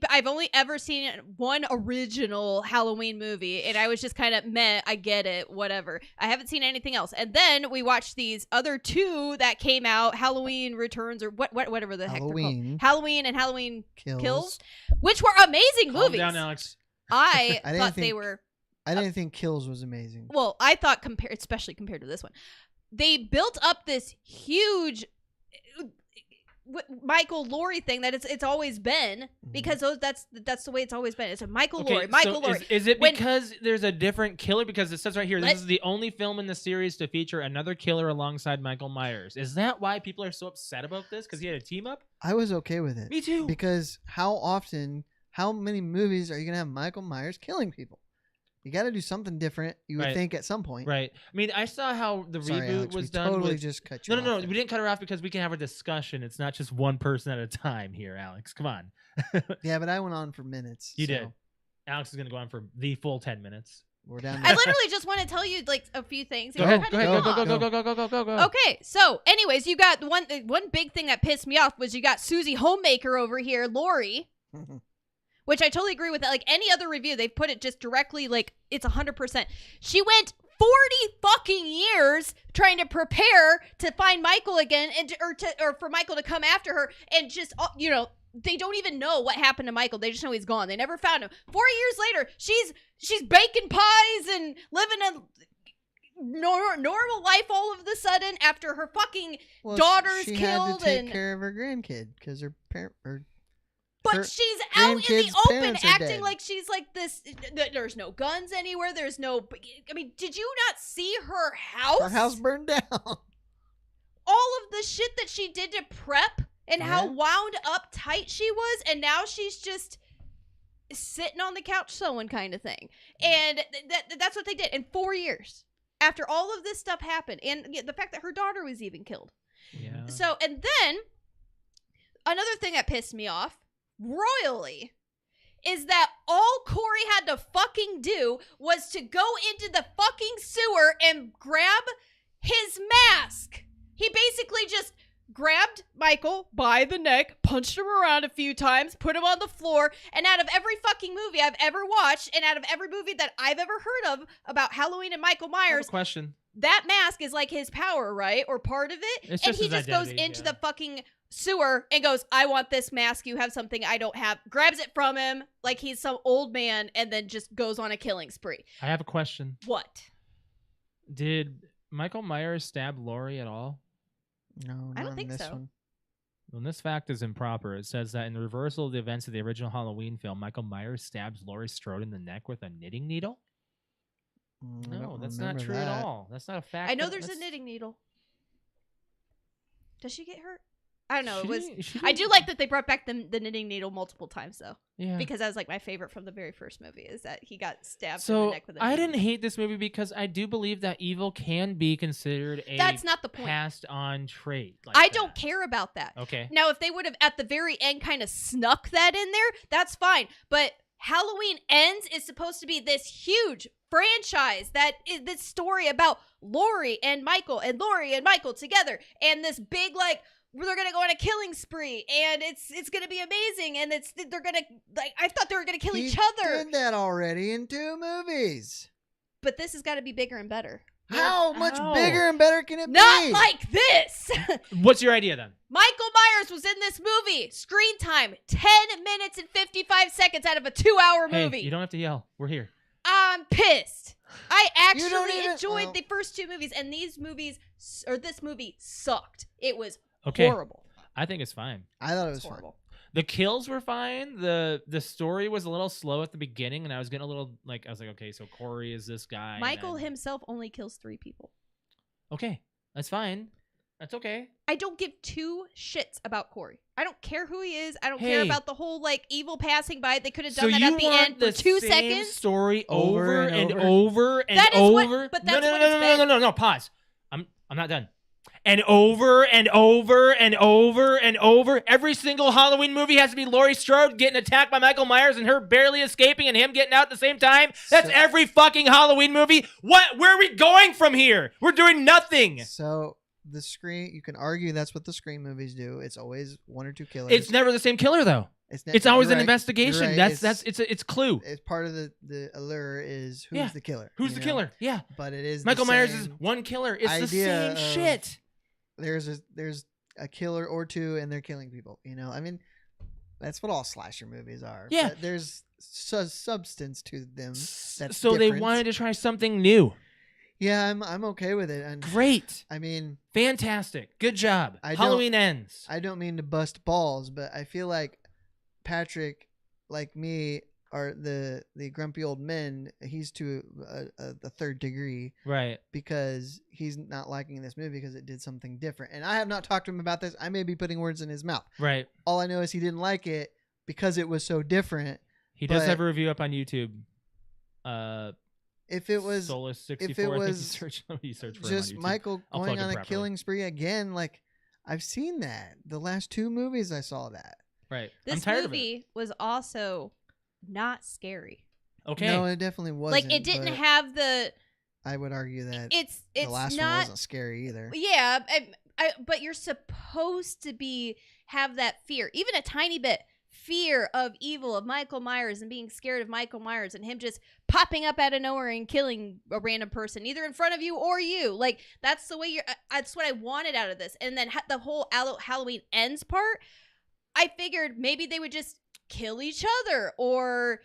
I've only ever seen one original Halloween movie, and I was just kind of meh. I get it, whatever. I haven't seen anything else. And then we watched these other 2 that came out, Halloween Returns or whatever the heck they're called. Halloween and Halloween Kills, which were amazing Calm movies. down, Alex. I I didn't thought they think- were. I didn't think Kills was amazing. Well, I thought especially compared to this one, they built up this huge Michael Laurie thing that it's always been, because that's the way it's always been. It's a Michael Laurie. Michael Laurie. Is it When- because there's a different killer? Because it says right here, Let- this is the only film in the series to feature another killer alongside Michael Myers. Is that why people are so upset about this? Because he had a team up? I was okay with it. Me too. Because how many movies are you going to have Michael Myers killing people? You got to do something different, you would Right. think, at some point. Right. I mean, I saw how the Sorry, reboot Alex, was we done. totally with... just cut you No, off. we didn't cut her off because we can have a discussion. It's not just one person at a time here, Alex. Come on. Yeah, but I went on for minutes. You so did. Alex is going to go on for the full 10 minutes. We're down I to literally just want to tell you like a few things. Go and ahead. you're Go cutting ahead. me Go, off. go, go, go, go, go, go, go. Okay, so anyways, you got one big thing that pissed me off was you got Susie Homemaker over here, Lori, which I totally agree with. That. Like any other review, they put it just directly like it's 100%. She went 40 fucking years trying to prepare to find Michael again, or for Michael to come after her, and just they don't even know what happened to Michael. They just know he's gone. They never found him. 4 years later, she's baking pies and living a normal life all of the sudden after her fucking daughter's she killed had to take and care of her grandkid because her parent. but her she's out in the grandkid's open parents are acting dead. like she's like this. There's no guns anywhere. There's no. I mean, did you not see her house? Her house burned down. All of the shit that she did to prep and how Yeah. wound up tight she was, and now she's just sitting on the couch sewing kind of thing. And that's what they did in 4 years after all of this stuff happened, and the fact that her daughter was even killed. Yeah. So, and then another thing that pissed me off royally is that all Corey had to fucking do was to go into the fucking sewer and grab his mask. He basically just grabbed Michael by the neck, punched him around a few times, put him on the floor, and out of every fucking movie I've ever watched, and out of every movie that I've ever heard of about Halloween and Michael I have a Myers, question. that mask is like his power, right? Or part of it. It's And just he his just goes identity, into yeah. the fucking sewer and goes, I want this mask. You have something I don't have. Grabs it from him like he's some old man and then just goes on a killing spree. I have a question. What? Did Michael Myers stab Lori at all? No, I don't not in think this so. one. Well, this fact is improper. It says that in the reversal of the events of the original Halloween film, Michael Myers stabs Laurie Strode in the neck with a knitting needle. I No, don't that's not remember true that. at all. That's not a fact. I know that- there's a that's- knitting needle. Does she get hurt? I don't know. She It was. didn't- she I do didn't- like that they brought back the knitting needle multiple times though, Yeah. because that was like my favorite from the very first movie. Is that he got stabbed in the So neck with a I knitting didn't needle. hate this movie because I do believe that evil can be considered a That's not the point. passed on trait. Like I don't that. care about that. Okay. Now, if they would have at the very end kind of snuck that in there, that's fine. But Halloween Ends is supposed to be this huge franchise that is this story about Lori and Michael and Lori and Michael together, and this big like they're gonna go on a killing spree, and it's gonna be amazing, and they're gonna like I thought they were gonna kill He each other, did that already in 2 movies. but this has got to be bigger and better. How much Ow. bigger and better can it Not be? like this. What's your idea then? Michael Myers was in this movie. Screen time 10 minutes and 55 seconds out of a 2-hour Hey, movie. you don't have to yell. We're here. I'm pissed. I You don't actually even- enjoyed well- the first 2 movies, and this movie sucked. It was Okay. horrible. I think it's fine. I thought it It's was fun. horrible. The kills were fine. The story was a little slow at the beginning, and I was getting a little like I was like, okay, so Corey is this guy. and Michael then- himself only kills 3 people. Okay, that's fine. That's okay. I don't give two shits about Corey. I don't care who he is. I don't care Hey. about the whole like evil passing by. They could have So done that you at the want end for the 2 same seconds. story Over over and and over? over and That is what- over? but that's no, what no, it's no, been. no, no, no, no. Pause. I'm not done. And over and over and over and over. Every single Halloween movie has to be Laurie Strode getting attacked by Michael Myers and her barely escaping and him getting out at the same time. That's So- every fucking Halloween movie. Where are we going from here? We're doing nothing. So the Scream, you can argue that's what the Scream movies do. It's always one or two killers. It's never the same killer though. It's always you're an right. investigation. You're right. It's Clue. It's part of the allure is who's Yeah. the killer. Who's you the know? killer? Yeah. But it is Michael the Myers is same one killer. It's the idea same of- shit. There's a killer or two and they're killing people. You know, I mean, that's what all slasher movies are. Yeah. But there's substance to them. That's So they different. wanted to try something new. Yeah, I'm okay with it. And Great. I mean, Fantastic. Good job. I don't- Halloween ends. I don't mean to bust balls, but I feel like Patrick, like me, are the grumpy old men. He's to the third degree Right. because he's not liking this movie because it did something different. And I have not talked to him about this. I may be putting words in his mouth. Right. All I know is he didn't like it because it was so different. He does But- have a review up on YouTube. If it was Solus 64, if it I was think you search for him on just YouTube. Michael I'll going plug it on a properly. killing spree again, like I've seen that. The last two movies I saw that. Right. I'm This tired movie was also not scary. of it. Okay. No, it definitely wasn't. Like it didn't but have the. I would argue that It's the last one not. wasn't scary either. Yeah, but you're supposed to have that fear, even a tiny bit fear of evil, of Michael Myers, and being scared of Michael Myers and him just popping up out of nowhere and killing a random person, either in front of you or you. Like that's the way you're. That's what I wanted out of this. And then the whole Halloween ends part, I figured maybe they would just kill each other or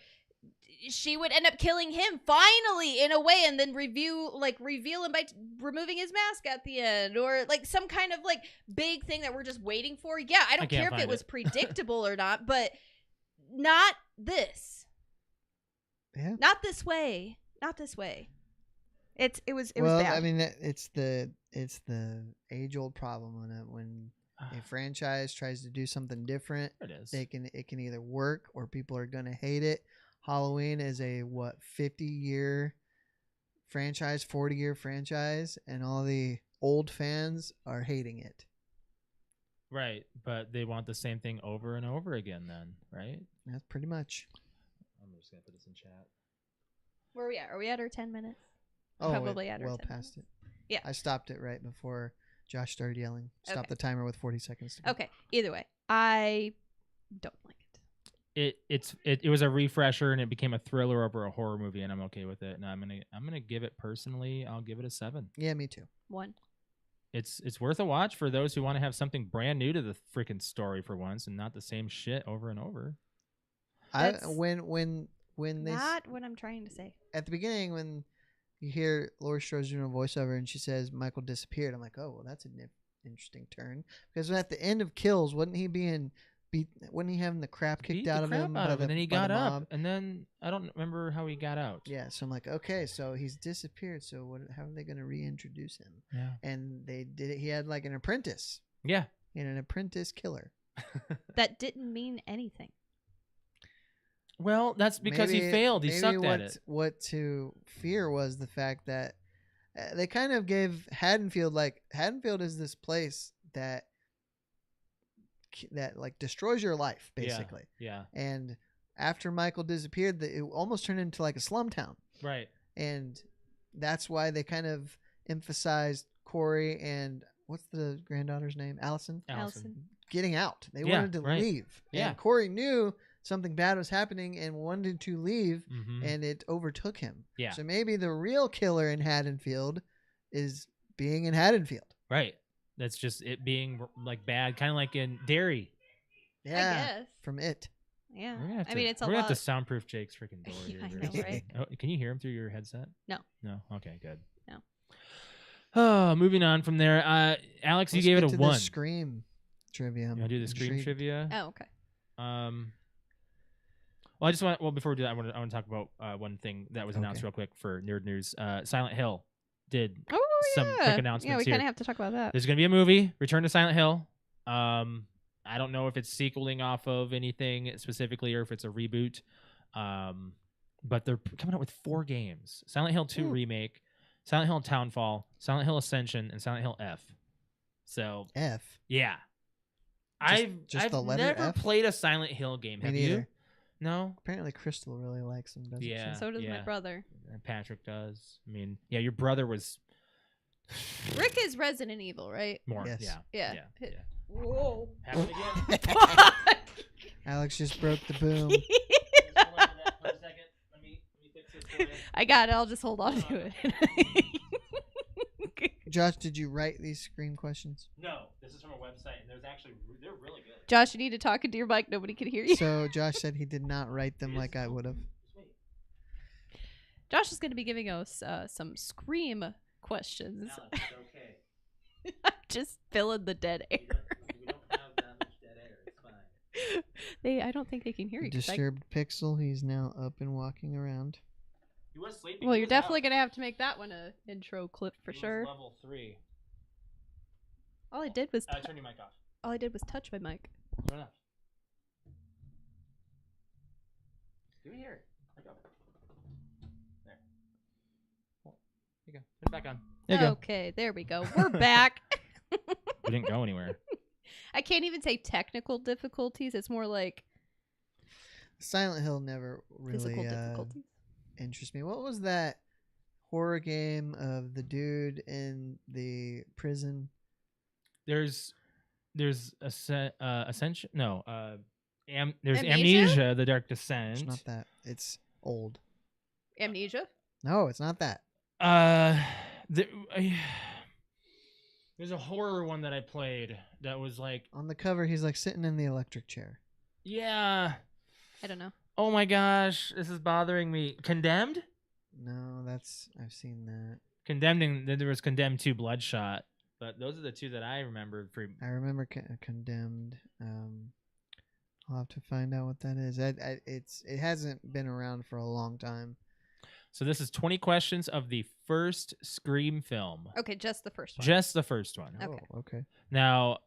she would end up killing him finally in a way and then reveal him by removing his mask at the end or like some kind of like big thing that we're just waiting for. Yeah, I don't can't care if find it was it. predictable or not, but not this. Yeah. Not this way. Not this way. It was well, bad. I mean, it's the age old problem when a franchise tries to do something different. It is. It can either work or people are gonna hate it. Halloween is a 50-year franchise, 40-year franchise, and all the old fans are hating it. Right. But they want the same thing over and over again then, right? That's pretty much. I'm just going to put this in chat. Where are we at? Are we at our 10 minutes? Oh, Probably at our well 10 past it. Yeah. I stopped it right before Josh started yelling. Stop Okay. the timer with 40 seconds to go. Okay. Either way, I don't like it. It was a refresher and it became a thriller over a horror movie and I'm okay with it. And I'm gonna give it personally. I'll give it a 7. Yeah, me too. 1. It's worth a watch for those who want to have something brand new to the freaking story for once and not the same shit over and over. That's When they Not what I'm trying to say. at the beginning when you hear Laurie Strode's doing a voiceover and she says Michael disappeared, I'm like, oh well, that's an interesting turn because at the end of Kills, wasn't he having the crap kicked Beat out the of crap him? out by of it, the- and then he by the got up, mob? and then I don't remember how he got out. Yeah, so I'm like, okay, so he's disappeared. So how are they going to reintroduce him? Yeah. And they did it. He had like an apprentice, Yeah. and an apprentice killer. That didn't mean anything. Well, that's because he Maybe- failed. He maybe sucked at it. What to fear was the fact that they kind of gave Haddonfield Haddonfield is this place that like destroys your life basically. Yeah. And after Michael disappeared, it almost turned into like a slum town, Right. and that's why they kind of emphasized Corey and what's the granddaughter's name, Allison, Allison. getting out. They Yeah, wanted to right. leave. Yeah. And Corey knew something bad was happening and wanted to leave, Mm-hmm. and it overtook him. Yeah. So maybe the real killer in Haddonfield is being in Haddonfield. Right. That's just it being like bad, kind of like in Derry. Yeah. I guess. From it. Yeah. We're gonna have I mean, it's a we're gonna lot. have to soundproof Jake's freaking door. Yeah, I here know, very right? soon. Oh, can you hear him through your headset? No. No. Okay. Good. No. Oh, moving on from there. Alex, Let's you gave get it a to the 1. Scream trivia. You want to do the Scream Intrigued. trivia? Oh, okay. Well, I just want. Well, before we do that, I want to talk about one thing that was announced Okay. real quick for Nerd News. Silent Hill did Oh some yeah. quick Yeah, announcements we here. kind of have to talk about that. There's going to be a movie, Return to Silent Hill. I don't know if it's sequeling off of anything specifically or if it's a reboot. But they're coming out with 4 games: Silent Hill 2 remake, Silent Hill Townfall, Silent Hill Ascension, and Silent Hill F. So F. yeah, Just I've the letter never F? played a Silent Hill game. Me Have you? neither. No. Apparently, Crystal really likes them, doesn't Yeah. So does my yeah. brother. And Patrick does. I mean, yeah, your brother was Rick is Resident Evil, right? more. Yes. Yeah. Yeah. Yeah. Whoa. Happen again. she? Alex just broke the boom. Just hold on to that for a second. Let me fix this for you. I got it. I'll just hold on to it. Josh, did you write these Scream questions? No, this is from a website, and they're really good. Josh, you need to talk into your mic. Nobody can hear you. So Josh said he did not write them like I would have. Just wait. Josh is going to be giving us some Scream questions. Alex, it's okay. I'm just filling the dead air. We don't have that much dead air. It's fine. I don't think they can hear you. 'cause Disturbed Pixel. He's now up and walking around. He was sleeping. Well, He you're was definitely out. going to have to make that one a intro clip for He was sure. level 3. All I did was Turn your mic off. touch my mic. Turn it off. Do we hear it? Let go. There. Well, there you go. Put it back on. There you go. Okay, there we go. We're back. We didn't go anywhere. I can't even say technical difficulties. It's more like Silent Hill never really physical difficulties. interests me. What was that horror game of the dude in the prison? There's Ascension. No. There's Amnesia? Amnesia, The Dark Descent. It's not that. It's old. Amnesia? No, it's not that. There's a horror one that I played that was like, On the cover, he's like sitting in the electric chair. yeah. I don't know. Oh my gosh, this is bothering me. Condemned? No, I've seen that. Condemning. Then there was Condemned 2 Bloodshot. But those are the 2 that I remember. I remember Condemned. I'll have to find out what that is. It hasn't been around for a long time. So this is 20 questions of the first Scream film. Okay, just the first one. Just the first one. Okay. Oh, okay. Now,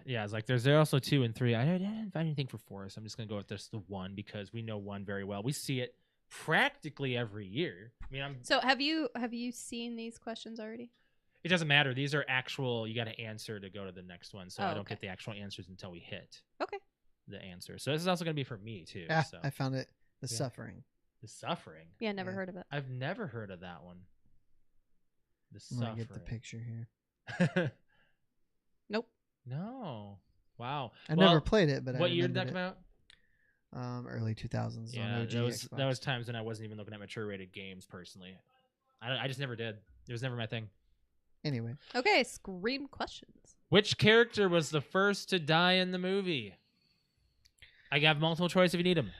yeah, it's like there's also 2 and 3. I didn't find anything for 4, so I'm just gonna go with just the 1 because we know 1 very well. We see it practically every year. I mean, So have you seen these questions already? it doesn't matter. These are actual. You got to answer to go to the next one. So Oh, I don't okay. get the actual answers until we hit Okay. the answer. So this is also gonna be for me too. Ah, So I found it. The Yeah. Suffering. The Suffering. Yeah, never Yeah. heard of it. I've never heard of that one. The I'm gonna Suffering. get the picture here. Nope. No. Wow. I Well, never played it, but What I year did that remembered come out? it. Early 2000s. on Yeah, OG that was Xbox. times when I wasn't even looking at mature rated games personally. I just never did. It was never my thing. Anyway, Okay, Scream questions. Which character was the first to die in the movie? I have multiple choice if you need them.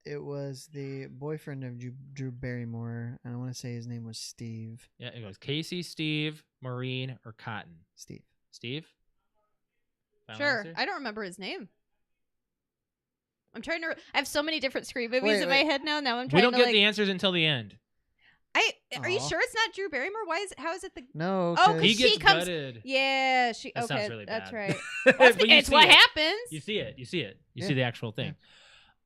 it was the boyfriend of Drew Barrymore, and I want to say his name was Steve. Yeah, it goes Casey, Steve, Maureen, or Cotton. Steve. Steve? Final Sure. answer? I don't remember his name. I'm trying to. I have so many different Scream movies Wait, in wait. my head now. Now I'm We trying don't to get like. the answers until the end. Are you Aw. sure it's not Drew Barrymore? How is it the? No. Oh, 'cause He She gets comes- gutted. Yeah, she. That okay, sounds really that's bad. right. But you It's see what it. happens. You see it. You see it. You Yeah. see the actual thing.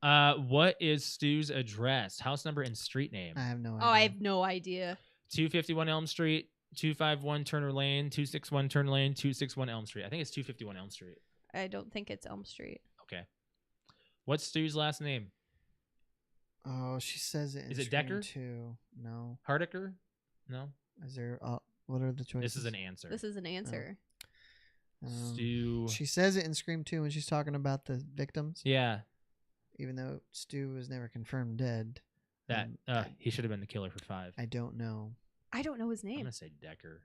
What is Stu's address, house number, and street name? I have no idea. Oh, I have no idea. 251 Elm Street, 251 Turner Lane, 261 Turner Lane, 261 Elm Street. I think it's 251 Elm Street. I don't think it's Elm Street. Okay. What's Stu's last name? Oh, she says it in Is it Scream Decker? 2. No. Hardiker? No. Is there? What are the choices? This is an answer. This is an answer. Stu. She says it in Scream 2 when she's talking about the victims, Yeah. even though Stu was never confirmed dead. That he should have been the killer for 5. I don't know. I don't know his I'm name. gonna say Decker,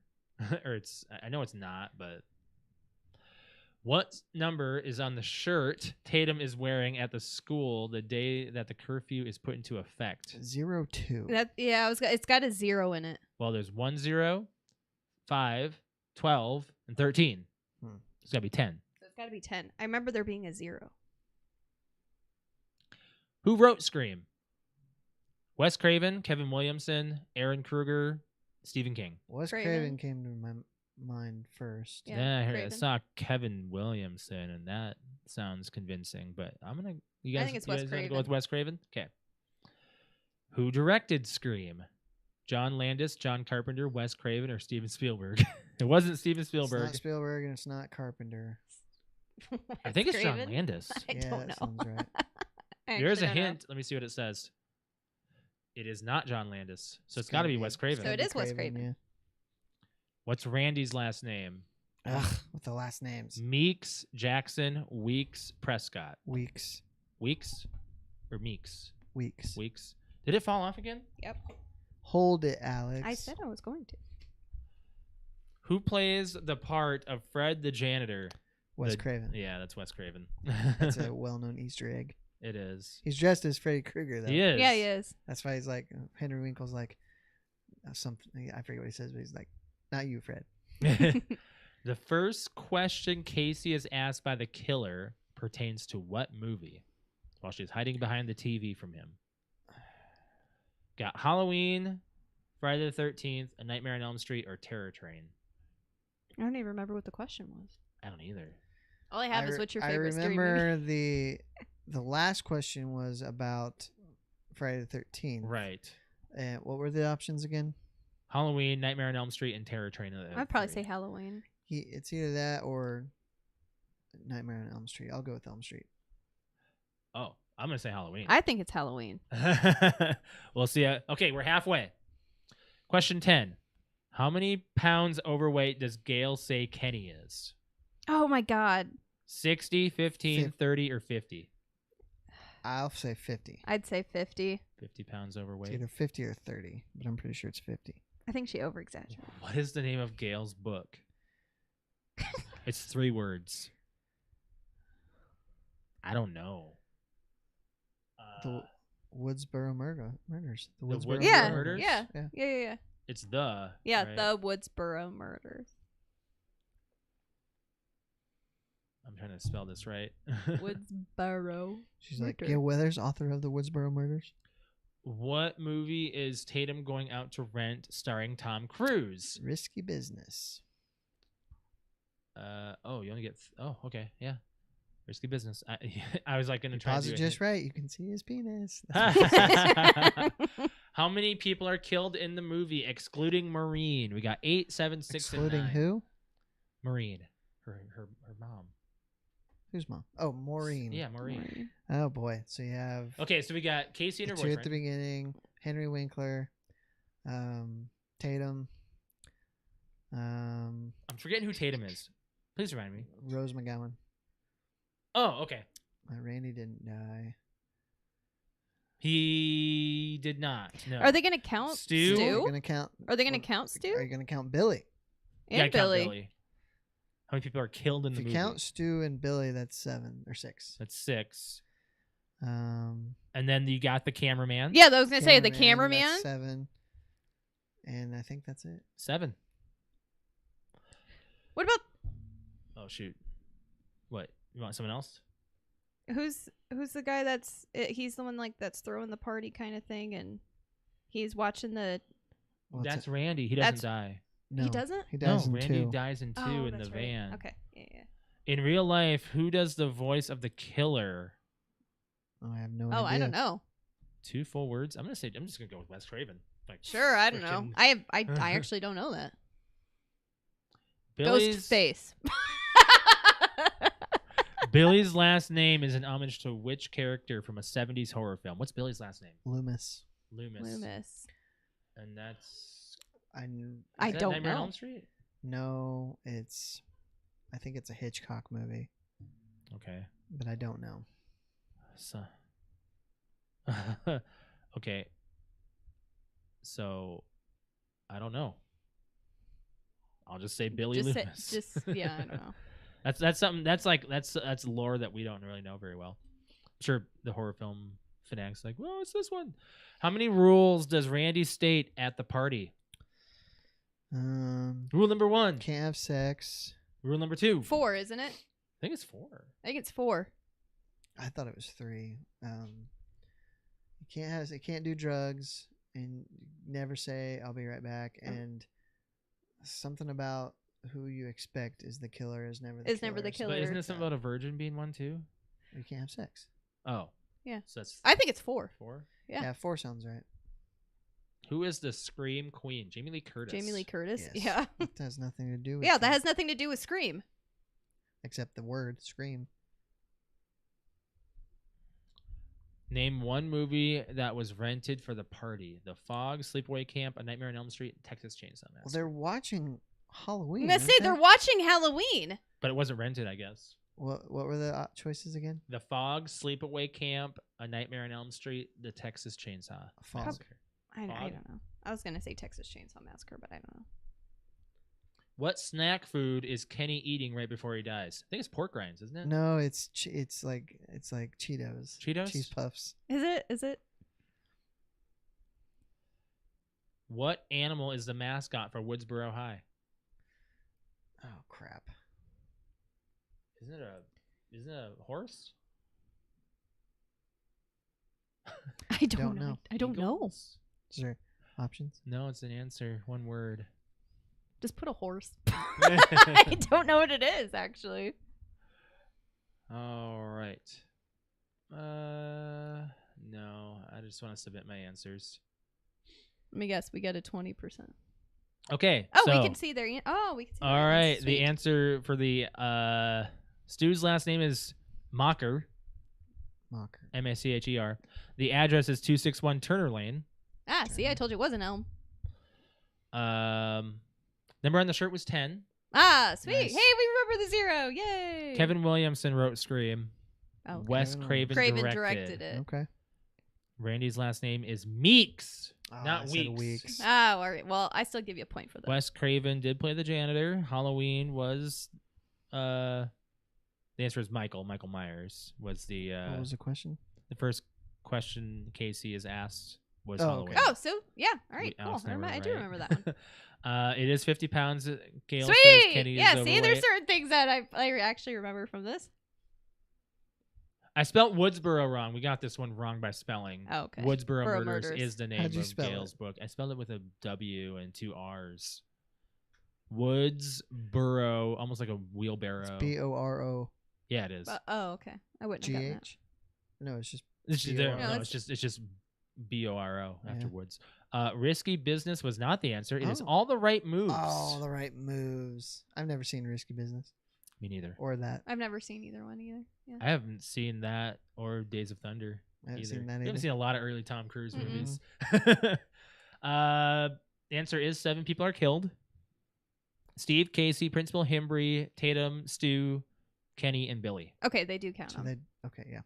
or I know it's not, but what number is on the shirt Tatum is wearing at the school the day that the curfew is put into effect? 02. It's got a 0 in it. Well, there's 1, 0, 5, 12, and 13. Hmm. It's gotta be 10. So it's got to be 10. I remember there being a 0. Who wrote Scream? Wes Craven, Kevin Williamson, Aaron Kruger, Stephen King. Wes Craven. Craven came to my mind first. Yeah, Then I Craven. saw Kevin Williamson, and that sounds convincing. But I'm gonna. You guys, think it's you Wes guys gonna go Craven. with Wes Craven? Okay. Who directed Scream? John Landis, John Carpenter, Wes Craven, or Steven Spielberg? It wasn't Steven It's Spielberg. not Spielberg and it's not Carpenter. I think it's John Craven? Landis. I Yeah, don't that know. sounds right. I There's a actually don't know. hint. Let me see what it says. It is not John Landis, so it's got to be Wes Craven. So it is Wes Craven. Yeah. What's Randy's last name? Ugh, with the last names. Meeks, Jackson, Weeks, Prescott. Weeks. Weeks or Meeks? Weeks. Weeks. Did it fall off again? Yep. Hold it, Alex. I said I was going to. Who plays the part of Fred the janitor? Wes The- Craven. Yeah, that's Wes Craven. That's a well-known Easter egg. It is. He's dressed as Freddy Krueger, though. He is. Yeah, he is. That's why he's like, Henry Winkle's like, something. I forget what he says, but he's like, not you, Fred. The first question Casey is asked by the killer pertains to what movie? While she's hiding behind the TV from him. Got Halloween, Friday the 13th, A Nightmare on Elm Street, or Terror Train. I don't even remember what the question was. I don't either. All I have is what's your favorite I scary movie? remember the last question was about Friday the 13th. Right. And what were the options again? Halloween, Nightmare on Elm Street, and Terror Train. I'd probably say Halloween. It's either that or Nightmare on Elm Street. I'll go with Elm Street. Oh, I'm going to say Halloween. I think it's Halloween. We'll see. Okay, we're halfway. Question 10. How many pounds overweight does Gail say Kenny is? Oh my God. 60, 15, 30, or 50? I'll say 50. I'd say 50. 50 pounds It's overweight. either 50 or 30, but I'm pretty sure it's 50. I think she over exaggerated. What is the name of Gail's book? It's 3 words. I don't know. The Woodsboro murders. The The Woodsboro Woodsboro Yeah, murders? yeah, Yeah. yeah. It's the. Yeah, right? the Woodsboro murders. I'm trying to spell this right. Woodsboro. She's like, Murder. Gail Weathers, author of the Woodsboro murders. What movie is Tatum going out to rent starring Tom Cruise? Risky Business. Oh, you only get. Okay, yeah. Risky Business. I was like going to try to Pause do it a just hint. right. You can see his penis. How many people are killed in the movie, excluding Maureen? We got 8, 7, 6, Excluding and 9. who? Maureen, her mom. Who's mom? Oh, Maureen. Yeah, Maureen. Oh boy. So you have Okay, so we got Casey and the her two boyfriend. at the beginning. Henry Winkler, Tatum, I'm forgetting who Tatum is. Please remind me. Rose McGowan. Oh, okay. Randy didn't die. He did not. No. Are they going to count Stu? Are you Stu? gonna count? Are they going to count Stu? Are you gonna count Billy? And Yeah, I count Billy. How many people are killed in If the you movie? count Stu and Billy, that's 7 or 6. That's 6. Um, And then you got the cameraman. Yeah, I was going to say the that's cameraman. 7. And I think that's it. 7. What about Oh shoot. What? You want someone else? who's the guy he's the one like that's throwing the party kind of thing and he's watching the What's That's it? Randy. He doesn't That's- die. No, he doesn't? He dies No, in Randy 2. dies in 2 Oh, in the that's right. van. Okay. Yeah. In real life, who does the voice of the killer? Oh, I have no Oh, idea. I don't know. 2 full words. I'm just gonna go with Wes Craven. Like Sure, I don't know. frickin' I actually don't know that. Billy's Ghost face. Billy's last name is an homage to which character from a 70s horror film? What's Billy's last name? Loomis. Loomis. Loomis. And that's I is that don't Nightmare on know. Elm Street? No, I think it's a Hitchcock movie, Okay. but I don't know. So okay. So I don't know. I'll just say Billy Just Loomis. yeah, I don't know. That's something that's lore that we don't really know very well. I'm sure the horror film fanatics like, well, it's this one. How many rules does Randy state at the party? Rule number 1. Can't have sex. Rule number 2. 4, isn't it? I think it's 4. I think it's 4. I thought it was 3. You can't do drugs, and never say "I'll be right back," and something about who you expect is the killer is never the Is killer. never the so killer. But isn't it something about a virgin being one too? You can't have sex. Oh. Yeah. So that's I think it's 4. 4. Yeah. Yeah, 4 sounds right. Who is the Scream Queen? Jamie Lee Curtis. Jamie Lee Curtis. Yes. Yeah. That has nothing to do with Yeah, that it, has nothing to do with Scream. except the word scream. Name one movie that was rented for the party: The Fog, Sleepaway Camp, A Nightmare on Elm Street, Texas Chainsaw Massacre. Well, they're watching Halloween. I'm gonna say aren't they're they? watching Halloween. But it wasn't rented, I guess. What were the choices again? The Fog, Sleepaway Camp, A Nightmare on Elm Street, The Texas Chainsaw Fog. Massacre. I Fog? don't know. I was gonna say Texas Chainsaw Massacre, but I don't know. What snack food is Kenny eating right before he dies? I think it's pork rinds, isn't it? No, it's like Cheetos. Cheetos? Cheese puffs. Is it? Is it? What animal is the mascot for Woodsboro High? Oh crap. Isn't it a horse? I don't Don't know. know. I don't know. Eagles? Is there options? No, it's an answer. One word. Just put a horse. I don't know what it is actually. All right. No, I just want to submit my answers. Let me guess. We got a 20%. Okay. Oh, so, we can see their. We can see. All their right. answers. The Sweet. answer for the Stu's last name is Mocker, Mocker. Macher. The address is 261 Turner Lane. See, I told you it was an elm. Number on the shirt was 10. Sweet. Nice. Hey, we remember the 0. Yay. Kevin Williamson wrote Scream. Oh, okay. Wes Kevin Craven, Craven directed. it. Okay. Randy's last name is Meeks, Oh, not I said Weeks. Weeks. All right. Well, I still give you a point for that. Wes Craven did play the janitor. Halloween was the answer is Michael. Michael Myers was the What was the question? first question Casey is asked was Oh, Halloween. okay. Oh, so yeah. All right. Cool. Alex and were I do right. remember that one. It is 50 pounds. Gail says Sweet. Kenny Yeah. is See, there's overweight. certain things that I actually remember from this. I spelt Woodsboro wrong. We got this one wrong by spelling. Oh, okay. Woodsboro Borough Murders Murders. is the name How'd you of spell Gail's it? book. I spelled it with a W and 2 R's. Woodsboro, almost like a wheelbarrow. Boro Yeah, it is. Okay. I wouldn't have gotten that. GH. No, it's just It's just, B-O-R-O. no, No, it's just BORO Yeah. after Woods. Risky Business was not the answer. It is Oh. all the right moves. all the right moves. I've never seen Risky Business Me neither. or that. I've never seen either one either. Yeah. I haven't seen that or Days of Thunder. I haven't either. seen that We either. haven't seen a lot of early Tom Cruise Mm-mm. movies. The answer is 7 people are killed. Steve, Casey, Principal, Himbry, Tatum, Stu, Kenny, and Billy. Okay, they do count So them. they okay, yeah.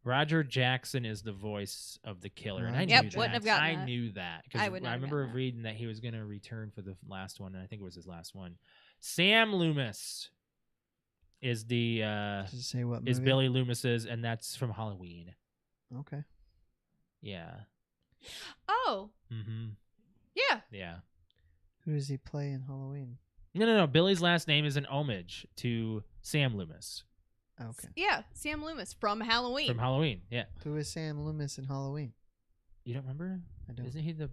Roger Jackson is the voice of the killer, and I Right. knew Yep, that. wouldn't have gotten I that. knew that because I I, would not have remember gotten that. reading that he was going to return for the last one, and I think it was his last one. Sam Loomis is the Does it say what movie? is Billy Loomis's, and that's from Halloween. Okay. Yeah. Oh, Mm-hmm. yeah. Yeah. Who does he play in Halloween? No. Billy's last name is an homage to Sam Loomis Okay. Yeah, Sam Loomis from Halloween. from Halloween. Yeah. Who is Sam Loomis in Halloween? You don't remember? I don't. Isn't he the?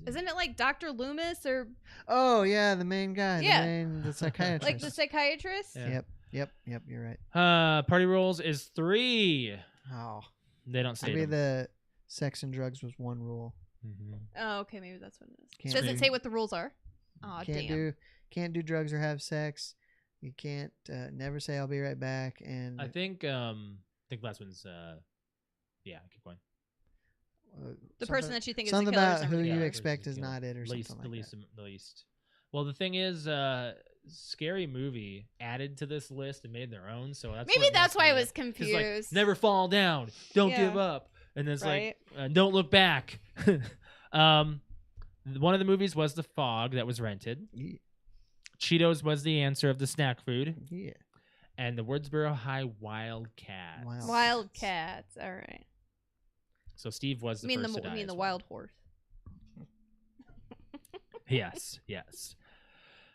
Isn't it like Dr. Loomis or Oh yeah, the main guy. Yeah. The psychiatrist. like the psychiatrist? Yeah. Yep. You're right. Party rules is 3. Oh, They don't say maybe them. the sex and drugs was one rule. Mhm. Oh, okay, maybe that's what it is. Can't Does it do- say what the rules are? Oh, Can't do drugs or have sex. You can't never say I'll be right back. And I think last one's yeah, keep going. The person that you think is something the killer. about who Yeah, you versus expect the is killer. not it or least, something like that. the least. Well, the thing is, Scary Movie added to this list and made their own. So that's Maybe what that's messed why I me was up. 'Cause, confused. like, never fall down, don't Yeah. give up, and it's Right. like don't look back. One of the movies was The Fog that was rented. Yeah. Cheetos was the answer of the snack food, Yeah. and the Woodsboro High Wildcats. Wildcats. All right. So Steve was the first to die. You mean as the well. wild horse? Yes.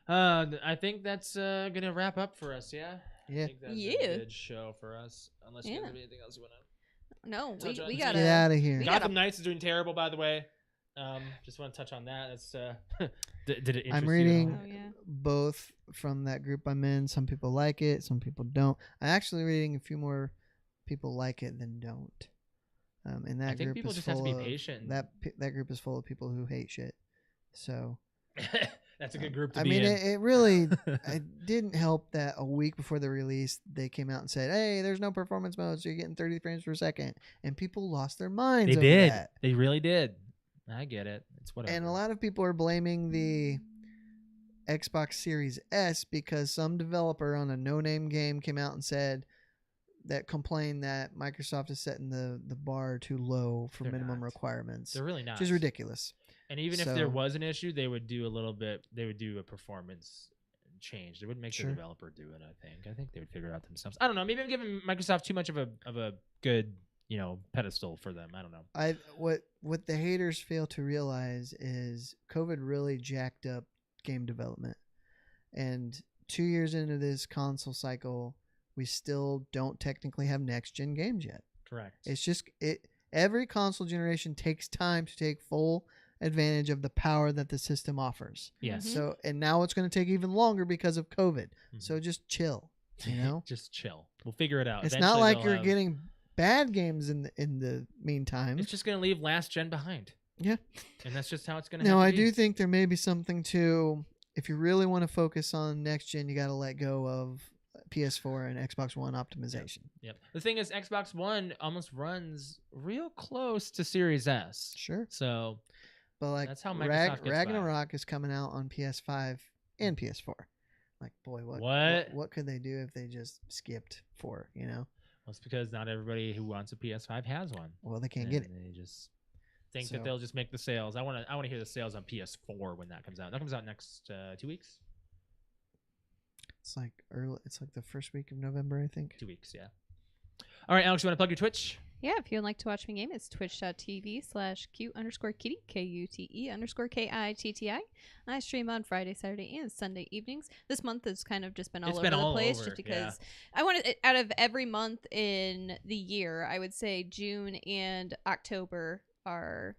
I think that's gonna wrap up for us. Yeah. Yeah. I think that's Yeah. a good show for us. Unless you guys Yeah. have anything else you want to. No, Touch on we it. gotta. Get out of here. We gotta- Gotham Knights is doing terrible, by the way. Just want to touch on that. That's did it interest I'm you reading at all? Oh, yeah. both from that group I'm in. Some people like it, some people don't. I'm actually reading a few more people like it than don't. And that I think group people is just have to full be of patient. that group is full of people who hate shit. So That's a good group to I be mean, in. it really it didn't help that a week before the release, they came out and said, "Hey, there's no performance mode, so you're getting 30 frames per second," and people lost their minds They over did. that. They really did. I get it. It's whatever. And a lot of people are blaming the Xbox Series S because some developer on a no-name game came out and said that complained that Microsoft is setting the bar too low for They're minimum not. requirements, They're really not. which is ridiculous. And even if there So- was an issue, they would do a little bit. They would do a performance change. They wouldn't make Sure. the developer do it. I think they would figure it out themselves. I don't know. Maybe I'm giving Microsoft too much of a good pedestal for them. I don't know. What the haters fail to realize is COVID really jacked up game development, and 2 years into this console cycle, we still don't technically have next gen games yet. Correct. It's just every console generation takes time to take full advantage of the power that the system offers. Yes. Mhm. So, and now it's going to take even longer because of COVID. Mhm. So just chill, you know? Just chill. We'll figure it out. It's Eventually not like they'll you're have- getting bad games in the meantime. It's just gonna leave last gen behind. Yeah. And that's just how it's gonna. Now, have I to be. do think there may be something to, if you really want to focus on next gen, you got to let go of PS4 and Xbox One optimization. Yep. The thing is, Xbox One almost runs real close to Series S. Sure. So But like That's how Microsoft gets by. Ragnarok is coming out on PS5 and PS4. Like, boy, What? what could they do if they just skipped 4, you know? well, it's because not everybody who wants a PS5 has one. Well, they can't get it. And they just think So- that they'll just make the sales. I want to hear the sales on PS4 when that comes out. That comes out next 2 weeks. It's like the first week of November, I think. 2 weeks, yeah. All right, Alex, you want to plug your Twitch? Yeah, if you would like to watch me game, it's twitch.tv/Q_Kitty, KUTE_KITTI. I stream on Friday, Saturday, and Sunday evenings. This month has kind of just been all It's over been the all place over, just because I wanted, out of every month in the year, I would say June and October are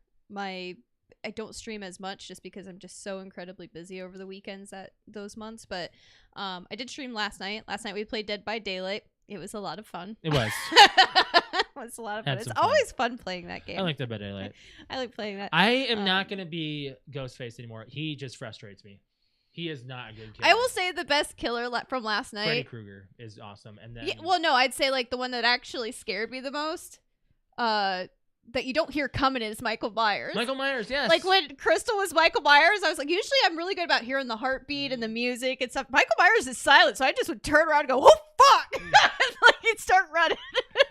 I don't stream as much just because I'm just so incredibly busy over the weekends at those months. But I did stream last night. Last night we played Dead by Daylight. It was a lot of fun. It was. It was a lot of fun. Had It's some fun. always fun playing that game. I like Dead by Daylight. I like playing that. I am not Um, going to be Ghostface anymore. He just frustrates me. He is not a good killer. I will say the best killer from last Freddy night. Krueger is awesome. And then Yeah, well, no, I'd say like the one that actually scared me the most. That you don't hear coming is Michael Myers. Michael Myers, yes. Like when Crystal was Michael Myers, I was like, usually I'm really good about hearing the heartbeat and the music and stuff. Michael Myers is silent, so I just would turn around and go, "Oh fuck!" and like he'd start running.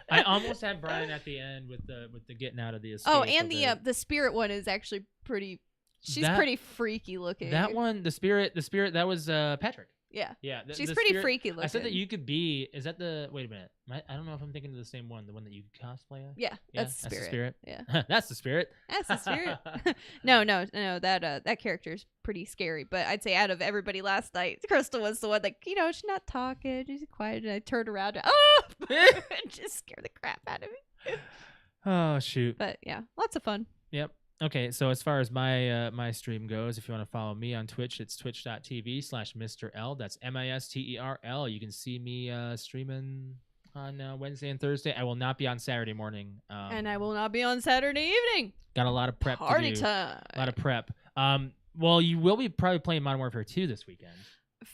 I almost had Brian at the end with the getting out of the escape. Oh, and of the spirit one is actually pretty. She's That- pretty freaky looking. that one, the spirit that was Patrick. Yeah, Yeah, she's the pretty spirit- freaky looking. I said that you could be. Is that the? Wait a minute. I don't know if I'm thinking of the same one. The one that you cosplay as. Yeah, Yeah, that's the spirit. Yeah. That's the spirit. That's the spirit. no, that character's pretty scary. But I'd say out of everybody last night, Crystal was the one that she's not talking, she's quiet, and I turned around and and just scared the crap out of me. Oh shoot. But yeah, lots of fun. Yep. Okay, so as far as my my stream goes, if you want to follow me on Twitch, it's twitch.tv/Mr. L. That's MISTERL. You can see me streaming on Wednesday and Thursday. I will not be on Saturday morning. And I will not be on Saturday evening. Got a lot of prep Party to do. time. A lot of prep. Well, you will be probably playing Modern Warfare 2 this weekend.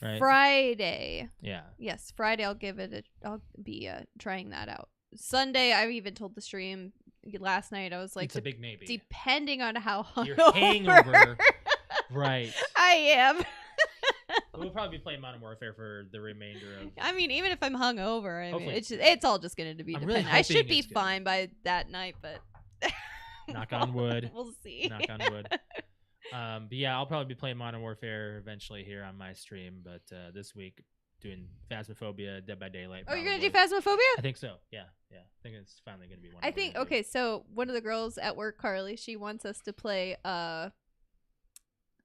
right? Friday. Yeah. Yes, Friday I'll be trying that out. Sunday I even told the stream last night. I was like, It's a big maybe. depending on how Your hungover hangover. Right. I am. We'll probably be playing Modern Warfare for the remainder of. I mean, even if I'm hungover, I mean, Hopefully. it's all just going to be I'm dependent. really I should hoping be it's good. fine by that night, but Knock on wood. We'll see. Knock on wood. But yeah, I'll probably be playing Modern Warfare eventually here on my stream. But this week, doing Phasmophobia, Dead by Daylight. Oh, you're gonna do probably. Phasmophobia? I think so. Yeah, yeah. I think it's finally gonna be one. I we're think gonna do. okay. So one of the girls at work, Carly, she wants us to play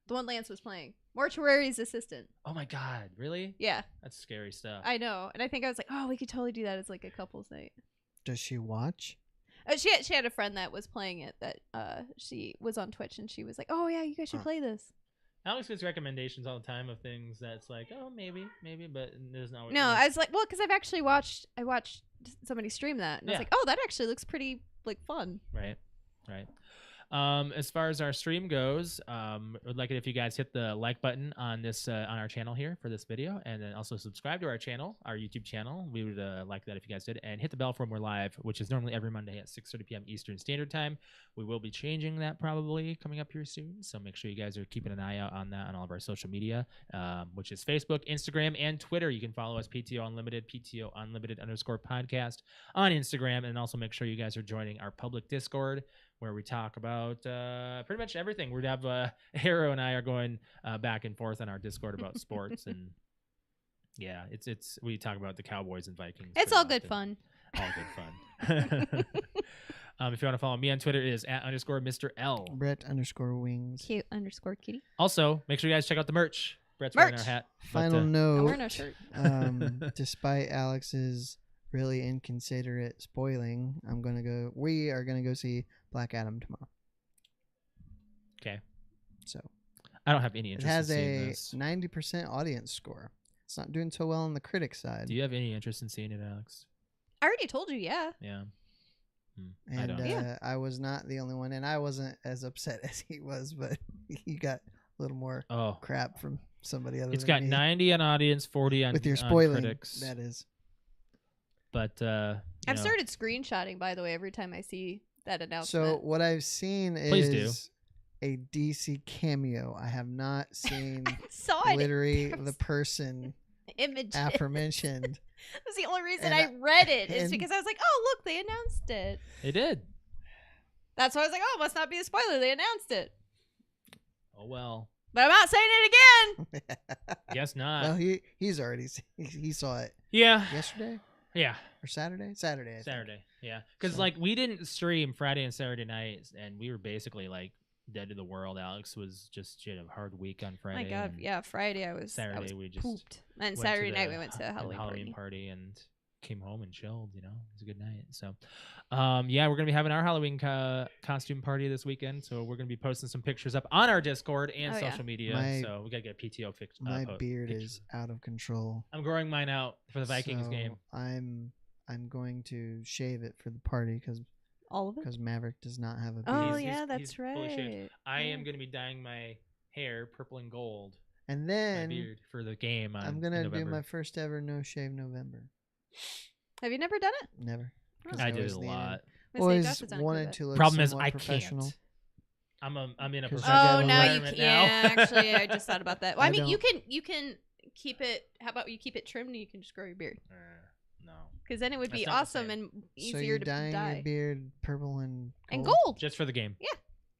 the one Lance was playing, Mortuary's Assistant. Oh my God! Really? Yeah, That's scary stuff. I know, and I think I was like, oh, we could totally do that as like a couples night. Does she watch? She had a friend that was playing it that she was on Twitch and she was like, "Oh yeah, you guys should play this." Alex gets recommendations all the time of things that's like, oh, maybe, but there's no. No, I was like, well, because I watched somebody stream that, and I was like, oh, that actually looks pretty like fun. Right. As far as our stream goes, would like it if you guys hit the like button on this on our channel here for this video, and then also subscribe to our channel, our YouTube channel. We would like that if you guys did, and hit the bell for when we're live, which is normally every Monday at 6:30 p.m. Eastern Standard Time. We will be changing that probably coming up here soon, so make sure you guys are keeping an eye out on that on all of our social media, which is Facebook, Instagram, and Twitter. You can follow us PTOUnlimited, PTOUnlimited_podcast on Instagram, and also make sure you guys are joining our public Discord, where we talk about pretty much everything. We'd have Hero and I are going back and forth on our Discord about sports, and yeah, it's we talk about the Cowboys and Vikings. It's all good fun. All good fun. If you want to follow me on Twitter, it is @_Mr. L. Brett_Wings. Cute_Kitty. Also, make sure you guys check out the merch. Brett's wearing our hat. Final I'm note. wearing a shirt. Despite Alex's really inconsiderate spoiling, we are gonna go see Black Adam tomorrow. Okay. So I don't have any it interest has in seeing a this. 90% audience score. It's not doing so well on the critic side. Do you have any interest in seeing it, Alex? I already told you, yeah. Yeah. I And don't. Yeah. I was not the only one, and I wasn't as upset as he was, but he got a little more Oh, crap from somebody other it's than got me. 90 on audience, 40 on with your on spoiling. critics. That is. But I've started screenshotting, by the way, every time I see that So announcement. what I've seen Please do. is a DC cameo. I have not seen I saw it. literally There was the person Image. aforementioned. That's the only reason And I read it is and- because I was like, oh, look, they announced it. They did. That's why I was like, oh, it must not be a spoiler. They announced it. Oh well. But I'm not saying it again. Guess not. Well, he's already he saw it Yeah. yesterday Yeah. or Saturday. Saturday. I think. Saturday. Yeah. Because So- like we didn't stream Friday and Saturday nights, and we were basically like dead to the world. Alex was just she had a hard week on Friday. My God, and yeah, Friday I was Saturday we just pooped. And went Saturday to night the we went to a Halloween party. and came home and chilled. You know, it was a good night. So, yeah, we're gonna be having our Halloween costume party this weekend. So we're gonna be posting some pictures up on our Discord and Oh, yeah. social media. So we gotta get a PTO fixed. My beard is out of control. I'm growing mine out for the Vikings So game. I'm going to shave it for the party All of it? Maverick does not have a beard. Oh, He's- yeah, he's that's fully shaved. right. I Yeah. am gonna be dyeing my hair purple and gold. And My then beard for the game. I'm in gonna do November. my first ever no shave November. Have you never done it? Never. 'Cause I did it always a needed- lot. Always wanted to look Problem is somewhat I professional. can't. I'm in a 'Cause you professional gotta Oh, now you environment can. now. Yeah, actually, I just thought about that. Well, I I mean, you don't- can keep it. How about you keep it trimmed and you can just grow your beard? No, Because then it would be That's not the awesome same. and So easier you're to dyeing dye. your beard purple and And gold? gold. just for the game.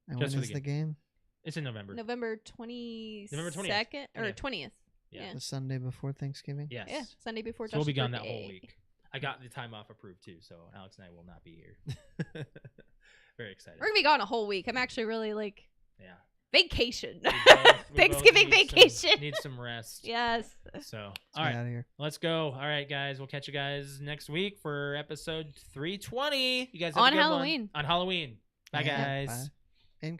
And just when for is the the game? It's in November. November 22nd November 20th. or Yeah. 20th. Yeah. Yeah. The Sunday before Thanksgiving? Yes. Yeah, Sunday before. So we'll be Josh's gone that whole birthday. week. I got the time off approved too, so Alex and I will not be here. Very excited. We're gonna be gone a whole week. I'm actually really like Yeah. vacation. We both Thanksgiving need some- vacation. Need some rest. Yes. So, Let's all get right, out of here. let's go. All right, guys, we'll catch you guys next week for episode 320. You guys have a On good one. Halloween. On Halloween. Bye, Yeah, guys. bye. In